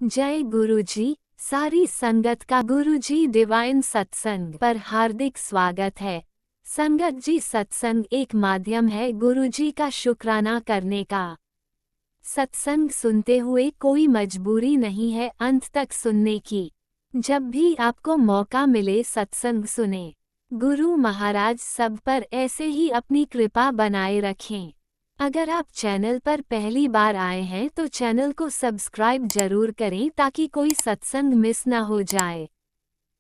जय गुरुजी। सारी संगत का गुरुजी डिवाइन सत्संग पर हार्दिक स्वागत है। संगत जी, सत्संग एक माध्यम है गुरुजी का शुक्राना करने का। सत्संग सुनते हुए कोई मजबूरी नहीं है अंत तक सुनने की। जब भी आपको मौका मिले सत्संग सुने। गुरु महाराज सब पर ऐसे ही अपनी कृपा बनाए रखें। अगर आप चैनल पर पहली बार आए हैं तो चैनल को सब्सक्राइब जरूर करें ताकि कोई सत्संग मिस ना हो जाए।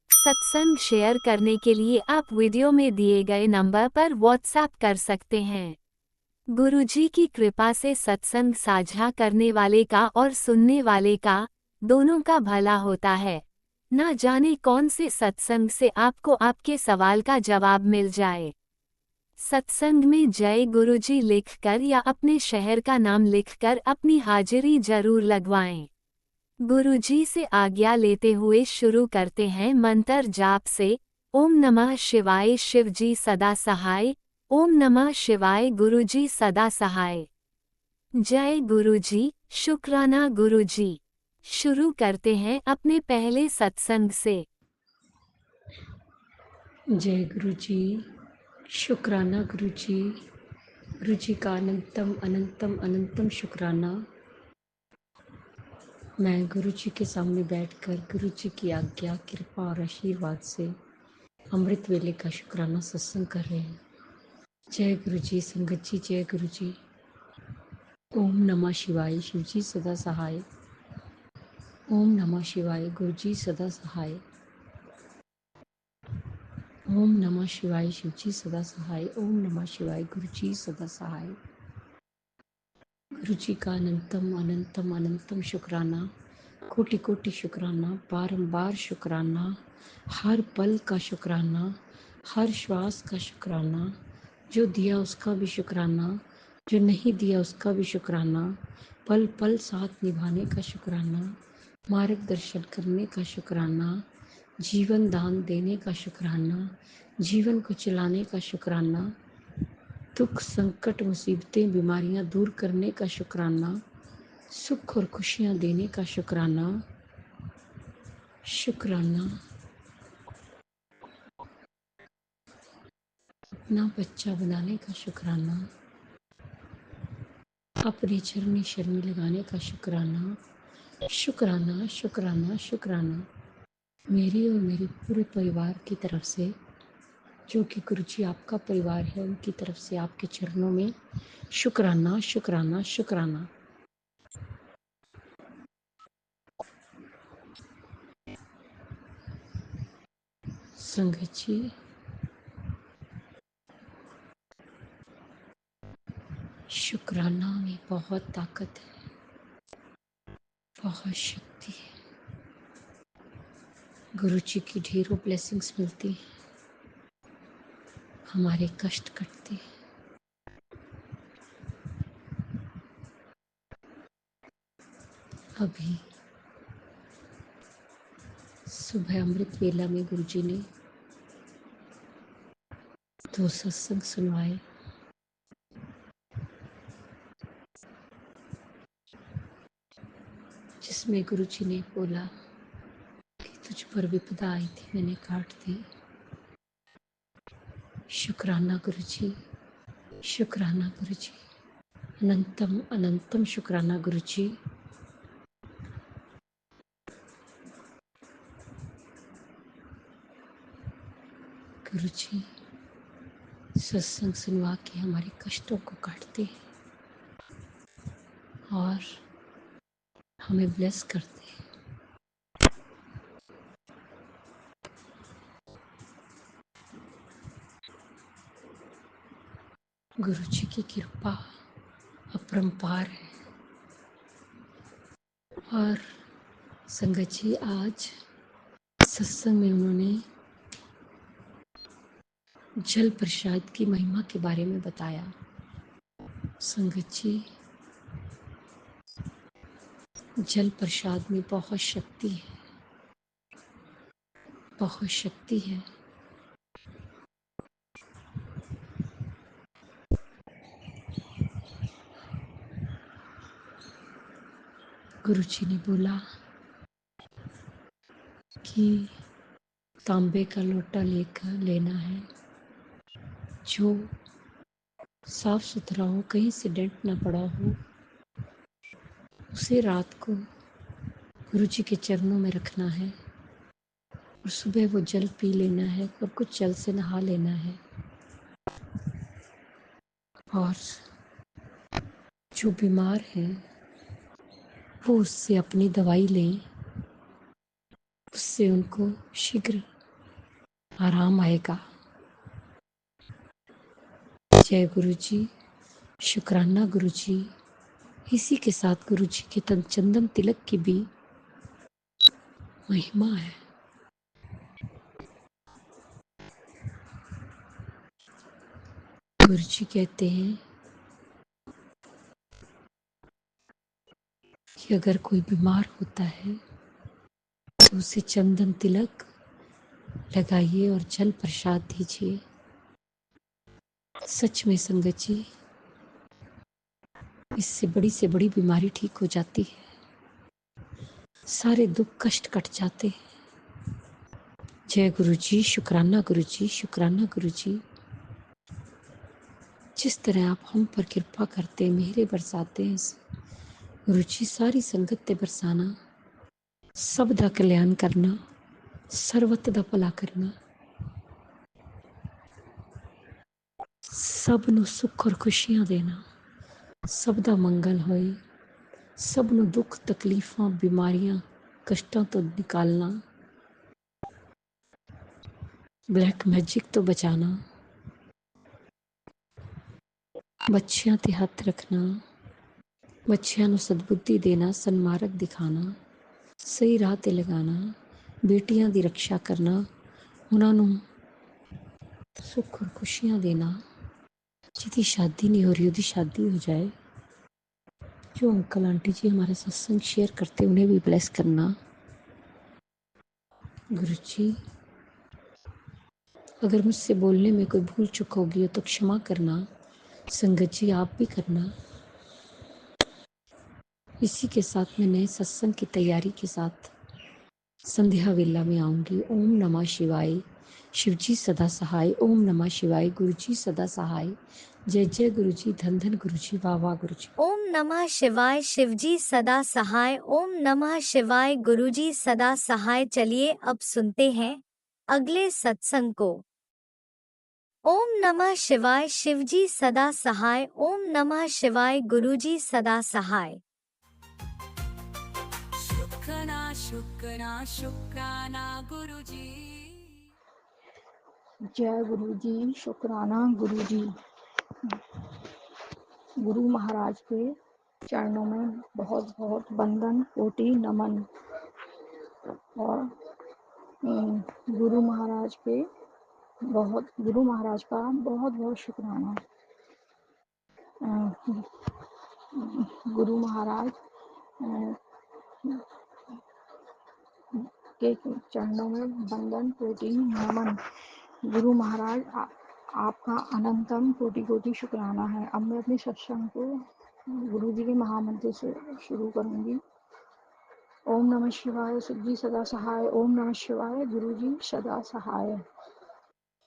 सत्संग शेयर करने के लिए आप वीडियो में दिए गए नंबर पर व्हाट्सएप कर सकते हैं। गुरुजी की कृपा से सत्संग साझा करने वाले का और सुनने वाले का, दोनों का भला होता है। ना जाने कौन से सत्संग से आपको आपके सवाल का जवाब मिल जाए। सत्संग में जय गुरुजी लिखकर या अपने शहर का नाम लिखकर अपनी हाजिरी जरूर लगवाएं। गुरुजी से आज्ञा लेते हुए शुरू करते हैं मंत्र जाप से। ओम नमः शिवाय शिवजी सदा सहाय। ओम नमः शिवाय गुरुजी सदा सहाय। जय गुरुजी, शुक्राना गुरुजी। शुरू करते हैं अपने पहले सत्संग से। जय गुरु जी, शुक्राना गुरु जी। गुरु जी का अनंतम अनंतम अनंतम शुक्राना। मैं गुरु जी के सामने बैठकर गुरु जी की आज्ञा, कृपा और आशीर्वाद से अमृत वेले का शुक्राना सत्संग कर रहे हैं। जय गुरु जी, संगत जी जय गुरु जी। ओम नमः शिवाय शिवजी सदा सहाय। ओम नमः शिवाय गुरु जी सदा सहाय। ओम नमः शिवाय शिवजी सदा सहाय। ओम नमः शिवाय गुरु जी सदा सहाय। गुरु जी का अनंतम अनंतम अनंतम शुक्राना, कोटि कोटि शुक्राना, बारंबार शुक्राना, हर पल का शुक्राना, हर श्वास का शुक्राना, जो दिया उसका भी शुक्राना, जो नहीं दिया उसका भी शुक्राना, पल पल साथ निभाने का शुक्राना, मार्गदर्शन करने का शुक्राना, जीवन दान देने का शुक्राना, जीवन को चलाने का शुक्राना, दुख संकट मुसीबतें बीमारियां दूर करने का शुक्राना, सुख और खुशियां देने का शुक्राना। शुक्राना अपना बच्चा बनाने का शुक्राना, अपने चरनी शर्मी लगाने का शुक्राना। शुक्राना शुक्राना शुक्राना मेरे और मेरे पूरे परिवार की तरफ से, जो कि गुरु जी आपका परिवार है, उनकी तरफ से आपके चरणों में शुक्राना शुक्राना शुक्राना। संगत जी, शुक्राना में बहुत ताकत है, बहुत शक्ति है। गुरु जी की ढेरों ब्लेसिंग्स मिलती हैं, हमारे कष्ट कटते हैं। अभी सुबह अमृत वेला में गुरु जी ने 2 सत्संग सुनवाए। जिसमें गुरु जी ने बोला कि तुझ पर विपदा आई थी, मैंने काट दी। शुक्राना गुरु जी, शुक्राना गुरु जी, अनंतम अनंतम शुक्राना गुरु जी। गुरु जी सत्संग सुनवा के हमारे कष्टों को काटते हैं और हमें ब्लेस करते हैं। गुरु जी की कृपा अपरंपार है। और संगत जी, आज सत्संग में उन्होंने जल प्रसाद की महिमा के बारे में बताया। संगत जी, जल प्रसाद में बहुत शक्ति है, बहुत शक्ति है। गुरु जी ने बोला कि तांबे का लोटा लेकर लेना है जो साफ सुथरा हो, कहीं से डेंट ना पड़ा हो। उसे रात को गुरु जी के चरणों में रखना है और सुबह वो जल पी लेना है और कुछ जल से नहा लेना है। और जो बीमार हैं वो उससे अपनी दवाई लें, उससे उनको शीघ्र आराम आएगा। जय गुरु जी, शुक्राना गुरु जी। इसी के साथ गुरु जी के तन चंदन तिलक की भी महिमा है। गुरु जी कहते हैं कि अगर कोई बीमार होता है तो उसे चंदन तिलक लगाइए और जल प्रसाद दीजिए। सच में संगत जी, इससे बड़ी से बड़ी बीमारी ठीक हो जाती है, सारे दुख कष्ट कट जाते हैं। जय गुरु जी, शुक्राना गुरु जी, शुक्राना गुरु जी। जिस तरह आप हम पर कृपा करते, मेहरे बरसाते हैं गुरु जी, सारी संगत ते बरसाना, सब दा कल्याण करना, सर्वत दा भला करना, सब ਨੂੰ सुख और खुशियां देना, सब दा मंगल होए, सब ਨੂੰ दुख तकलीफां बीमारियां कष्टों तो निकालना, ब्लैक मैजिक तो बचाना, ਬੱਚਿਆਂ ਤੇ ਹੱਥ ਰੱਖਣਾ, ਬੱਚਿਆਂ ਨੂੰ ਸਦਬੁੱਧੀ ਦੇਣਾ, ਸਨਮਾਰਗ ਦਿਖਾਣਾ, ਸਹੀ ਰਾਹ ਤੇ ਲਗਾਣਾ, ਬੇਟੀਆਂ ਦੀ ਰੱਖਿਆ ਕਰਨਾ, ਉਹਨਾਂ ਨੂੰ सुख और खुशियां देना, जिसकी शादी नहीं हो रही उसकी शादी हो जाए। जो अंकल आंटी जी हमारे सत्संग शेयर करते उन्हें भी ब्लेस करना। गुरु जी, अगर मुझसे बोलने में कोई भूल चुक होगी तो क्षमा करना। संगत जी आप भी करना। इसी के साथ मैं नए सत्संग की तैयारी के साथ संध्या वेला में आऊंगी। ओम नमः शिवाय। शिव जी सदा सहाय। ओम नमः शिवाय। गुरु जी सदा सहाय। जय जय गुरु जी, धन धन गुरु जी, वाह वाह गुरु जी। ओम नमः शिवाय। शिवजी सदा सहाय। ओम नमः शिवाय। गुरुजी सदा सहाय। चलिए अब सुनते हैं अगले सत्संग को। ओम नमः शिवाय। शिवजी सदा सहाय। ओम नमः शिवाय। गुरुजी सदा सहाय। शुक्राना शुक्राना शुक्राना गुरुजी। जय गुरु जी, शुक्राना गुरु जी। गुरु महाराज के चरणों में बहुत बहुत वंदन, कोटि नमन। और गुरु महाराज का बहुत बहुत शुक्राना। गुरु महाराज के चरणों में वंदन, कोटि नमन। गुरु महाराज आपका अनंतम कोटि कोटि शुक्राना है। अब मैं अपने सत्संग को गुरु जी के महामंत्र से शुरू करूंगी। ओम नमः शिवाय। शिव जी सदा सहाय। ओम नमः शिवाय। गुरु जी सदा सहाय।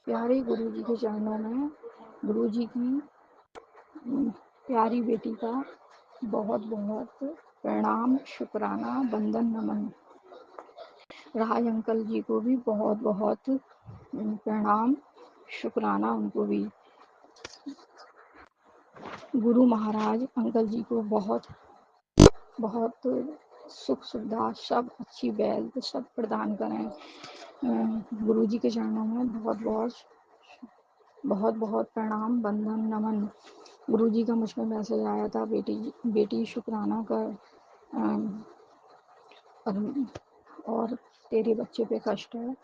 प्यारे गुरु जी के चरणों में गुरु जी की प्यारी बेटी का बहुत बहुत प्रणाम, शुक्राना, वंदन, नमन। राज अंकल जी को भी बहुत बहुत प्रणाम, शुक्राना उनको भी। गुरु महाराज अंकल जी को बहुत बहुत सुख सुविधा, सब अच्छी वेल्थ सब प्रदान करें। गुरु जी के चरणों में बहुत बहुत प्रणाम, वंदन, नमन। गुरु जी का मुझ में मैसेज आया था, बेटी शुक्राना कर और तेरे बच्चे पे कष्ट है।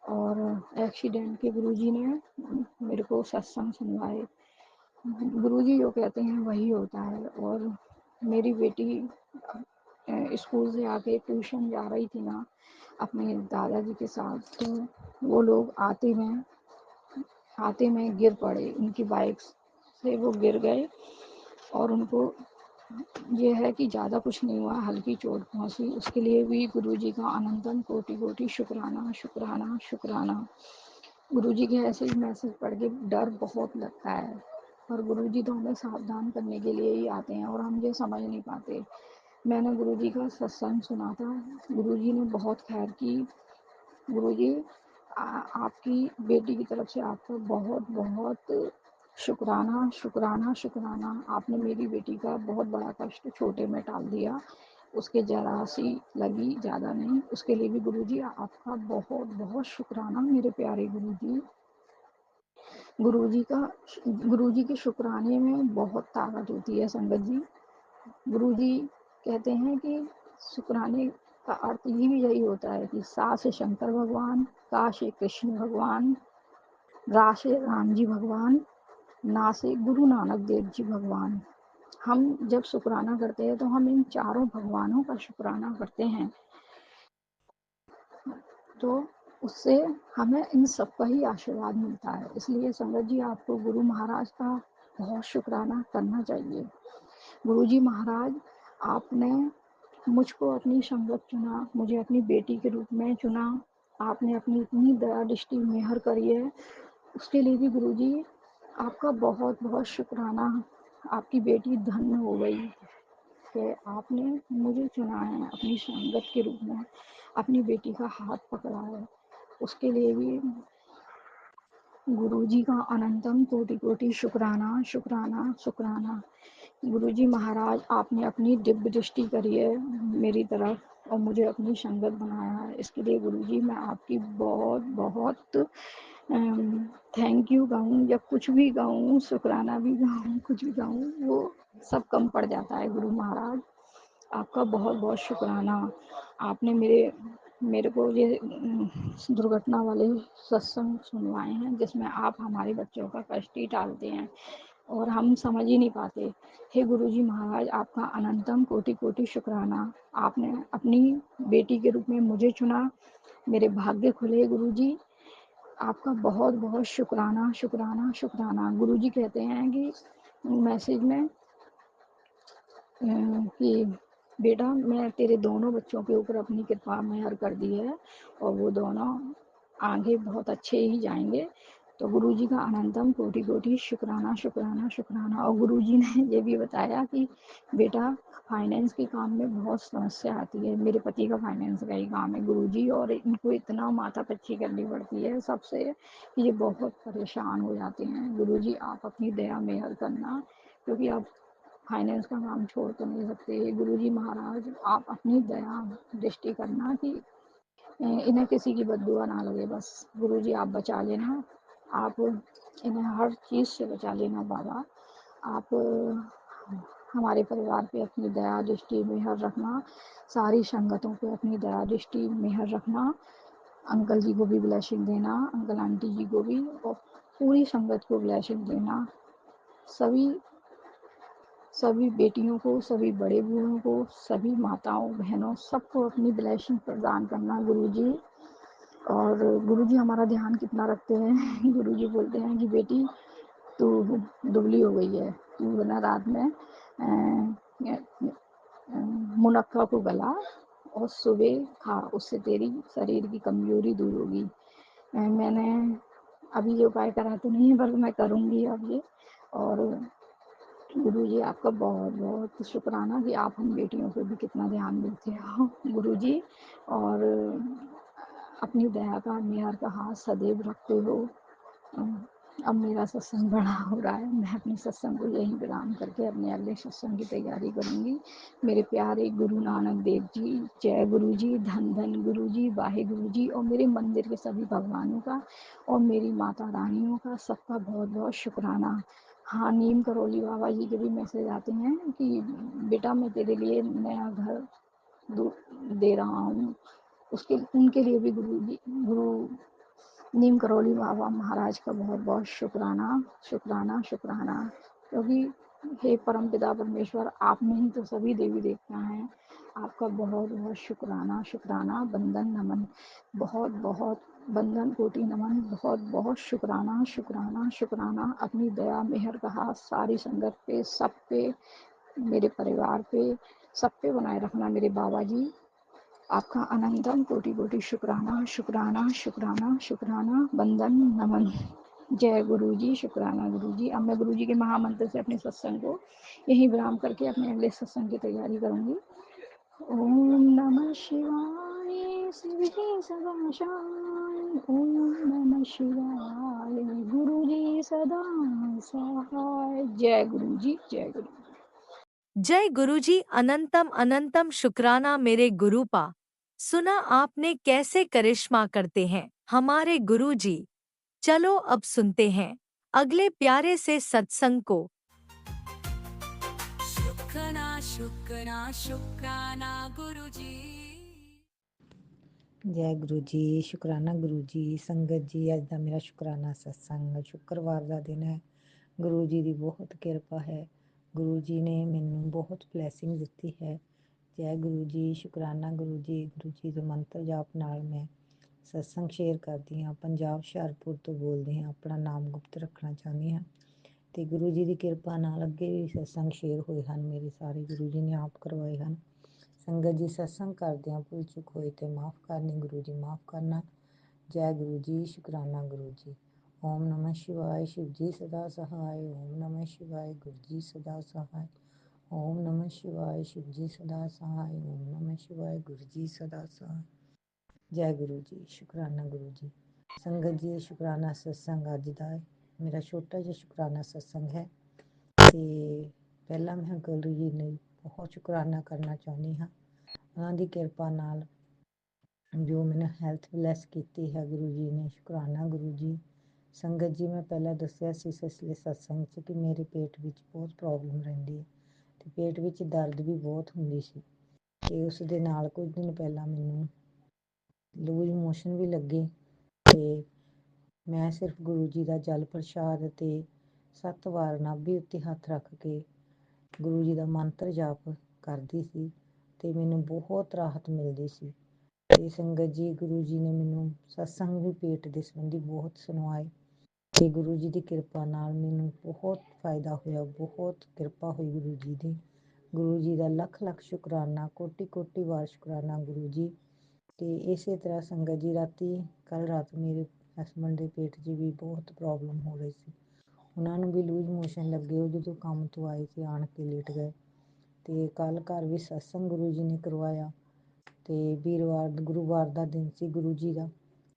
और एक्सीडेंट के गुरुजी ने मेरे को सत्संग सुनवाए। गुरुजी जो कहते हैं वही होता है। और मेरी बेटी स्कूल से आके ट्यूशन जा रही थी ना अपने दादाजी के साथ, तो वो लोग आते में गिर पड़े। उनकी बाइक से वो गिर गए और उनको ये है कि ज़्यादा कुछ नहीं हुआ, हल्की चोट पहुँची, उसके लिए भी गुरुजी का अनंतम कोटि कोटि शुक्राना शुक्राना शुक्राना। गुरुजी के ऐसे ही मैसेज पढ़ के डर बहुत लगता है, पर गुरुजी तो हमें सावधान करने के लिए ही आते हैं और हम ये समझ नहीं पाते। मैंने गुरुजी का सत्संग सुना था, गुरुजी ने बहुत खैर की। गुरुजी आपकी बेटी की तरफ से आपका बहुत बहुत शुक्राना शुक्राना शुक्राना। आपने मेरी बेटी का बहुत बड़ा कष्ट छोटे में टाल दिया, उसके जरा सी लगी, ज़्यादा नहीं। उसके लिए भी गुरुजी आपका बहुत बहुत शुक्राना मेरे प्यारे गुरुजी। गुरुजी के शुक्राने में बहुत ताकत होती है संगत जी। गुरुजी कहते हैं कि शुक्राने का अर्थ ये भी यही होता है कि सा से शंकर भगवान, का से कृष्ण भगवान, रा से राम जी भगवान, ना से गुरु नानक देव जी भगवान। हम जब शुक्राना करते हैं तो हम इन चारों भगवानों का शुक्राना करते हैं, तो उससे हमें इन सबका ही आशीर्वाद मिलता है। इसलिए संगत जी आपको गुरु महाराज का बहुत शुक्राना करना चाहिए। गुरु जी महाराज, आपने मुझको अपनी संगत चुना, मुझे अपनी बेटी के रूप में चुना, आपने अपनी इतनी दया दृष्टि मेहर करी है, उसके लिए भी गुरुजी आपका बहुत बहुत शुक्राना। आपकी बेटी धन्य हो गई कि आपने मुझे चुना है अपनी संगत के रूप में, अपनी बेटी का हाथ पकड़ा है। उसके लिए भी गुरुजी का अनंतम कोटि कोटि शुक्राना शुक्राना शुक्राना। गुरुजी महाराज, आपने अपनी दिव्य दृष्टि करी है मेरी तरफ और मुझे अपनी संगत बनाया है। इसके लिए गुरुजी मैं आपकी बहुत बहुत थैंक यू गाऊँ या कुछ भी गाऊँ, शुक्राना भी गाऊँ, कुछ भी गाऊँ, वो सब कम पड़ जाता है। गुरु महाराज आपका बहुत बहुत शुक्राना। आपने मेरे को ये दुर्घटना वाले सत्संग सुनवाए हैं जिसमें आप हमारे बच्चों का कष्ट ही टालते हैं और हम समझ ही नहीं पाते। हे गुरुजी महाराज, आपका अनंतम कोटि कोटि शुक्राना। आपने अपनी बेटी के रूप में मुझे चुना, मेरे भाग्य खुले गुरुजी। आपका बहुत बहुत शुक्राना शुक्राना शुक्राना। गुरुजी कहते हैं कि मैसेज में कि बेटा, मैं तेरे दोनों बच्चों के ऊपर अपनी कृपा मेहर कर दी है और वो दोनों आगे बहुत अच्छे ही जाएंगे। तो गुरुजी का अनंतम कोटि कोटि शुक्राना शुक्राना शुक्राना। और गुरुजी ने ये भी बताया कि बेटा, फाइनेंस के काम में बहुत समस्या आती है। मेरे पति का फाइनेंस का ही काम है गुरुजी, और इनको इतना माथापच्ची करनी पड़ती है सबसे कि ये बहुत परेशान हो जाते हैं। गुरुजी आप अपनी दया मेहर करना, क्योंकि आप फाइनेंस का काम छोड़ तो नहीं सकते। गुरुजी महाराज, आप अपनी दया दृष्टि करना कि इन्हें किसी की बददुआ ना लगे। बस गुरुजी आप बचा लेना, आप इन्हें हर चीज़ से बचा लेना बाबा। आप हमारे परिवार पे अपनी दया दृष्टि मेहर रखना, सारी संगतों पे अपनी दया दृष्टि मेहर रखना। अंकल जी को भी ब्लेसिंग देना, अंकल आंटी जी को भी, और पूरी संगत को ब्लेसिंग देना। सभी सभी बेटियों को, सभी बड़े बूढ़ों को, सभी माताओं बहनों सबको अपनी ब्लेसिंग प्रदान करना गुरुजी। और गुरुजी हमारा ध्यान कितना रखते हैं। गुरुजी बोलते हैं कि बेटी, तू दुबली हो गई है, तू ना रात में मुनक्का को गला और सुबह खा, उससे तेरी शरीर की कमजोरी दूर होगी। मैंने अभी ये उपाय करा तो नहीं है, पर मैं करूँगी अब ये। और गुरुजी आपका बहुत बहुत शुक्राना कि आप हम बेटियों पे भी कितना ध्यान देते हो गुरुजी, और अपनी दया का, मेहर का हाथ सदैव रखते हो। अब मेरा सत्संग बड़ा हो रहा है, मैं अपने सत्संग को यहीं विराम करके अपने अगले सत्संग की तैयारी करूँगी। मेरे प्यारे गुरु नानक देव जी, जय गुरु जी, धन धन गुरु जी, वाहे गुरु जी, और मेरे मंदिर के सभी भगवानों का और मेरी माता रानियों का सबका बहुत बहुत शुक्राना। हाँ, नीम करौली बाबा जी के भी मैसेज आते हैं कि बेटा, मैं तेरे लिए नया घर दे रहा हूँ। उनके लिए भी गुरु नीम करौली बाबा महाराज का बहुत बहुत शुक्राना शुक्राना शुक्राना। क्योंकि हे परम पिता परमेश्वर, आप में ही तो सभी देवी देवता हैं। आपका बहुत बहुत शुक्राना शुक्राना, बंदन नमन, बहुत बहुत बंदन कोटि नमन, बहुत बहुत शुक्राना शुक्राना शुक्राना। अपनी दया मेहर का हाथ सारी संगत पे, सब पे मेरे परिवार पे, सब पे बनाए रखना मेरे बाबा जी। आपका अनंतम कोटि कोटि शुक्राना शुक्राना शुक्राना शुक्राना, वंदन नमन। जय गुरु जी, शुक्राना गुरु जी। अब मैं गुरु जी के महामंत्र से अपने सत्संग को यहीं विराम करके अपने अगले सत्संग की तैयारी करूंगी। ओम नमः शिवाय, शिव जी सदा शांत। ओम नमः शिवाय, गुरु जी सदा सहाय। जय गुरु जी, जय गुरु। जय गुरुजी, अनंतम अनंतम शुक्राना मेरे गुरुपा। सुना आपने कैसे करिश्मा करते हैं हमारे गुरुजी। चलो अब सुनते हैं अगले प्यारे से सत्संग को। शुक्राना शुक्राना शुक्राना गुरुजी। ਜੈ ਗੁਰੂ ਜੀ, ਸ਼ੁਕਰਾਨਾ ਗੁਰੂ ਜੀ। ਸੰਗਤ ਜੀ, ਅੱਜ ਦਾ ਮੇਰਾ ਸ਼ੁਕਰਾਨਾ ਸਤਸੰਗ ਸ਼ੁੱਕਰਵਾਰ ਦਾ ਦਿਨ ਹੈ। ਗੁਰੂ ਜੀ ਦੀ ਬਹੁਤ ਕਿਰਪਾ ਹੈ। ਗੁਰੂ ਜੀ ਨੇ ਮੈਨੂੰ ਬਹੁਤ ਬਲੈਸਿੰਗ ਦਿੱਤੀ ਹੈ। ਜੈ ਗੁਰੂ ਜੀ, ਸ਼ੁਕਰਾਨਾ ਗੁਰੂ ਜੀ। ਗੁਰੂ ਜੀ ਦੇ ਮੰਤਰ ਜਾਪ ਨਾਲ ਮੈਂ ਸਤਸੰਗ ਸ਼ੇਅਰ ਕਰਦੀ ਹਾਂ। ਪੰਜਾਬ ਹੁਸ਼ਿਆਰਪੁਰ ਤੋਂ ਬੋਲਦੀ ਹਾਂ। ਆਪਣਾ ਨਾਮ ਗੁਪਤ ਰੱਖਣਾ ਚਾਹੁੰਦੀ ਹਾਂ ਤੇ ਗੁਰੂ ਜੀ ਦੀ ਕਿਰਪਾ ਨਾਲ ਅੱਗੇ ਵੀ ਸਤਸੰਗ ਸ਼ੇਅਰ ਹੋਏ ਹਨ। ਮੇਰੇ ਸਾਰੇ ਗੁਰੂ ਜੀ ਨੇ ਆਪ ਕਰਵਾਏ ਹਨ। ਸੰਗਤ ਜੀ, ਸਤਸੰਗ ਕਰਦਿਆਂ ਭੁੱਲ ਚੁੱਕ ਹੋਈ ਤੇ ਮਾਫ ਕਰਨੀ, ਗੁਰੂ ਜੀ ਮਾਫ ਕਰਨਾ। ਜੈ ਗੁਰੂ ਜੀ, ਸ਼ੁਕਰਾਨਾ ਗੁਰੂ ਜੀ। ਓਮ ਨਮः शिवाय, शिव जी सदा सहाय। ओम नमः शिवाय, गुरु जी सदा सहाय। ओम नमः शिवाय, शिव जी सदा सहाय। ओम नमः शिवाय, गुरु जी सदा सहाय। ਜੈ ਗੁਰੂ ਜੀ, ਸ਼ੁਕਰਾਨਾ ਗੁਰੂ ਜੀ। ਸੰਗਤ ਜੀ, ਸ਼ੁਕਰਾਨਾ ਸਤਸੰਗ ਅੱਜ ਦਾ ਹੈ। ਮੇਰਾ ਛੋਟਾ ਜਿਹਾ ਸ਼ੁਕਰਾਨਾ ਸਤਸੰਗ ਹੈ ਤੇ ਪਹਿਲਾਂ ਮੈਂ ਗੁਰੂ ਜੀ ਨੂੰ ਬਹੁਤ ਸ਼ੁਕਰਾਨਾ ਕਰਨਾ ਚਾਹੁੰਦੀ ਹਾਂ। ਉਹਨਾਂ ਦੀ ਕਿਰਪਾ ਨਾਲ ਜੋ ਮੈਨੂੰ ਹੈਲਥ ਬਲੈਸ ਕੀਤੀ ਹੈ ਗੁਰੂ ਜੀ ਨੇ। ਸ਼ੁਕਰਾਨਾ ਗੁਰੂ ਜੀ। ਸੰਗਤ ਜੀ, ਮੈਂ ਪਹਿਲਾਂ ਦੱਸਿਆ ਸੀ ਪਿਛਲੇ ਸਤਸੰਗ 'ਚ ਕਿ ਮੇਰੇ ਪੇਟ ਵਿੱਚ ਬਹੁਤ ਪ੍ਰੋਬਲਮ ਰਹਿੰਦੀ ਹੈ ਤੇ ਪੇਟ ਵਿੱਚ ਦਰਦ ਵੀ ਬਹੁਤ ਹੁੰਦੀ ਸੀ ਤੇ ਉਸ ਦੇ ਨਾਲ ਕੁਝ ਦਿਨ ਪਹਿਲਾਂ ਮੈਨੂੰ ਲੂਜ਼ ਮੋਸ਼ਨ ਵੀ ਲੱਗੇ ਤੇ ਮੈਂ ਸਿਰਫ ਗੁਰੂ ਜੀ ਦਾ ਜਲ ਪ੍ਰਸ਼ਾਦ ਤੇ 7 ਵਾਰ ਨਾਭੀ ਉੱਤੇ ਹੱਥ ਰੱਖ ਕੇ ਗੁਰੂ ਜੀ ਦਾ ਮੰਤਰ ਜਾਪ ਕਰਦੀ ਸੀ ਤੇ ਮੈਨੂੰ ਬਹੁਤ ਰਾਹਤ ਮਿਲਦੀ ਸੀ। ਤੇ ਸੰਗਤ ਜੀ, ਗੁਰੂ ਜੀ ਨੇ ਮੈਨੂੰ ਸਤਸੰਗ ਵੀ ਪੇਟ ਦੇ ਸੰਬੰਧੀ ਬਹੁਤ ਸੁਣਵਾਏ ਤੇ ਗੁਰੂ ਜੀ ਦੀ ਕਿਰਪਾ ਨਾਲ ਮੈਨੂੰ ਬਹੁਤ ਫਾਇਦਾ ਹੋਇਆ। ਬਹੁਤ ਕਿਰਪਾ ਹੋਈ ਗੁਰੂ ਜੀ ਦੀ। ਗੁਰੂ ਜੀ ਦਾ ਲੱਖ ਲੱਖ ਸ਼ੁਕਰਾਨਾ, ਕੋਟੀ ਕੋਟੀ ਵਾਰ ਸ਼ੁਕਰਾਨਾ ਗੁਰੂ ਜੀ। ਤੇ ਇਸੇ ਤਰ੍ਹਾਂ ਸੰਗਤ ਜੀ, ਕੱਲ ਰਾਤ ਮੇਰੇ ਹਸਬੈਂਡ ਦੇ ਪੇਟ 'ਚ ਵੀ ਬਹੁਤ ਪ੍ਰੋਬਲਮ ਹੋ ਰਹੀ ਸੀ। ਉਹਨਾਂ ਨੂੰ ਵੀ ਲੂਜ਼ ਮੋਸ਼ਨ ਲੱਗੇ। ਉਹ ਜਦੋਂ ਕੰਮ ਤੋਂ ਆਏ ਤੇ ਆਣ ਕੇ ਲੇਟ ਗਏ ਤੇ ਕੱਲ ਘਰ ਵੀ ਸਤਸੰਗ ਗੁਰੂ ਜੀ ਨੇ ਕਰਵਾਇਆ ਤੇ ਗੁਰੂਵਾਰ ਦਾ ਦਿਨ ਸੀ ਗੁਰੂ ਜੀ ਦਾ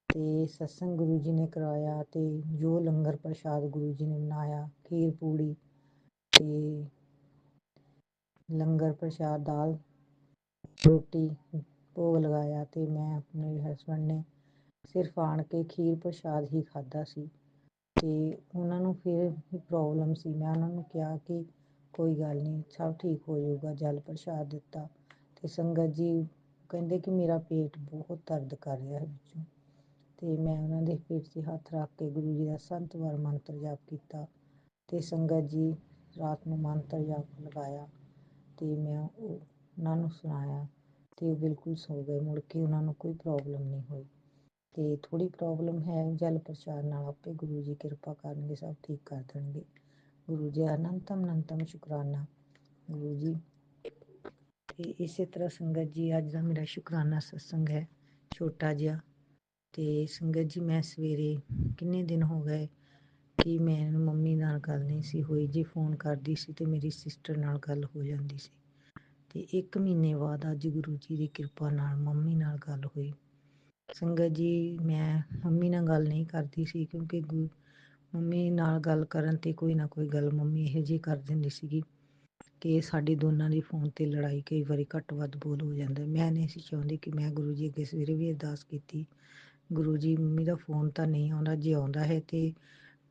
ਤੇ ਸਤਸੰਗ ਗੁਰੂ ਜੀ ਨੇ ਕਰਵਾਇਆ ਤੇ ਜੋ ਲੰਗਰ ਪ੍ਰਸ਼ਾਦ ਗੁਰੂ ਜੀ ਨੇ ਬਣਾਇਆ, ਖੀਰ ਪੂੜੀ ਤੇ ਲੰਗਰ ਪ੍ਰਸ਼ਾਦ, ਦਾਲ ਰੋਟੀ ਭੋਗ ਲਗਾਇਆ ਤੇ ਮੈਂ ਆਪਣੇ ਹਸਬੈਂਡ ਨੇ ਸਿਰਫ ਆਣ ਕੇ ਖੀਰ ਪ੍ਰਸ਼ਾਦ ਹੀ ਖਾਧਾ ਸੀ ਤੇ ਉਹਨਾਂ ਨੂੰ ਫਿਰ ਵੀ ਪ੍ਰੋਬਲਮ ਸੀ। ਮੈਂ ਉਹਨਾਂ ਨੂੰ ਕਿਹਾ ਕਿ ਕੋਈ ਗੱਲ ਨਹੀਂ, ਸਭ ਠੀਕ ਹੋ ਜਾਊਗਾ। ਜਲ ਪ੍ਰਸ਼ਾਦ ਦਿੱਤਾ ਤੇ ਸੰਗਤ ਜੀ ਕਹਿੰਦੇ ਕਿ ਮੇਰਾ ਪੇਟ ਬਹੁਤ ਦਰਦ ਕਰ ਰਿਹਾ ਹੈ ਵਿੱਚੋਂ ਤੇ ਮੈਂ ਉਹਨਾਂ ਦੇ ਪੇਟ 'ਤੇ ਹੱਥ ਰੱਖ ਕੇ ਗੁਰੂ ਜੀ ਦਾ 7 ਵਾਰ ਮੰਤਰ ਜਾਪ ਕੀਤਾ ਤੇ ਸੰਗਤ ਜੀ, ਰਾਤ ਨੂੰ ਮੰਤਰ ਜਾਪ ਲਗਾਇਆ ਤੇ ਮੈਂ ਉਹਨਾਂ ਨੂੰ ਸੁਣਾਇਆ ਤੇ ਉਹ ਬਿਲਕੁਲ ਸੌ ਗਏ। ਮੁੜ ਕੇ ਉਹਨਾਂ ਨੂੰ ਕੋਈ ਪ੍ਰੋਬਲਮ ਨਹੀਂ ਹੋਈ ਤੇ ਥੋੜੀ ਪ੍ਰੋਬਲਮ ਹੈ, ਜਲ ਪ੍ਰਸ਼ਾਦ ਨਾਲ ਆਪੇ ਗੁਰੂ ਜੀ ਕਿਰਪਾ ਕਰਨਗੇ, ਸਭ ਠੀਕ ਕਰ ਦੇਣਗੇ। ਗੁਰੂ ਜੀ, ਅਨੰਤਮ ਅਨੰਤਮ ਸ਼ੁਕਰਾਨਾ ਗੁਰੂ ਜੀ। ਤੇ ਇਸੇ ਤਰ੍ਹਾਂ ਸੰਗਤ ਜੀ, ਅੱਜ ਦਾ ਮੇਰਾ ਸ਼ੁਕਰਾਨਾ ਸਤਸੰਗ ਹੈ ਛੋਟਾ ਜਿਹਾ। ਤੇ ਸੰਗਤ ਜੀ, ਮੈਂ ਸਵੇਰੇ ਕਿੰਨੇ ਦਿਨ ਹੋ ਗਏ ਕਿ ਮੈਨੂੰ ਮੰਮੀ ਨਾਲ ਗੱਲ ਨਹੀਂ ਸੀ ਹੋਈ। ਜੇ ਫੋਨ ਕਰਦੀ ਸੀ ਤੇ ਮੇਰੀ ਸਿਸਟਰ ਨਾਲ ਗੱਲ ਹੋ ਜਾਂਦੀ ਸੀ ਤੇ 1 ਮਹੀਨੇ ਬਾਅਦ ਅੱਜ ਗੁਰੂ ਜੀ ਦੀ ਕਿਰਪਾ ਨਾਲ ਮੰਮੀ ਨਾਲ ਗੱਲ ਹੋਈ। ਸੰਗਤ ਜੀ, ਮੈਂ ਮੰਮੀ ਨਾਲ ਗੱਲ ਨਹੀਂ ਕਰਦੀ ਸੀ ਕਿਉਂਕਿ ਮੰਮੀ ਨਾਲ ਗੱਲ ਕਰਨ ਤੇ ਕੋਈ ਨਾ ਕੋਈ ਗੱਲ ਮੰਮੀ ਇਹੋ ਜਿਹੀ ਕਰ ਦਿੰਦੀ ਸੀਗੀ ਕਿ ਸਾਡੀ ਦੋਨਾਂ ਦੀ ਫੋਨ ਤੇ ਲੜਾਈ ਕਈ ਵਾਰੀ ਘੱਟ ਵੱਧ ਬੋਲ ਹੋ ਜਾਂਦਾ। ਮੈਂ ਨਹੀਂ ਸੀ ਚਾਹੁੰਦੀ ਕਿ ਮੈਂ ਗੁਰੂ ਜੀ ਅੱਗੇ ਸਵੇਰੇ ਵੀ ਅਰਦਾਸ ਕੀਤੀ, ਗੁਰੂ ਜੀ ਮੰਮੀ ਦਾ ਫੋਨ ਤਾਂ ਨਹੀਂ ਆਉਂਦਾ, ਜੇ ਆਉਂਦਾ ਹੈ ਤੇ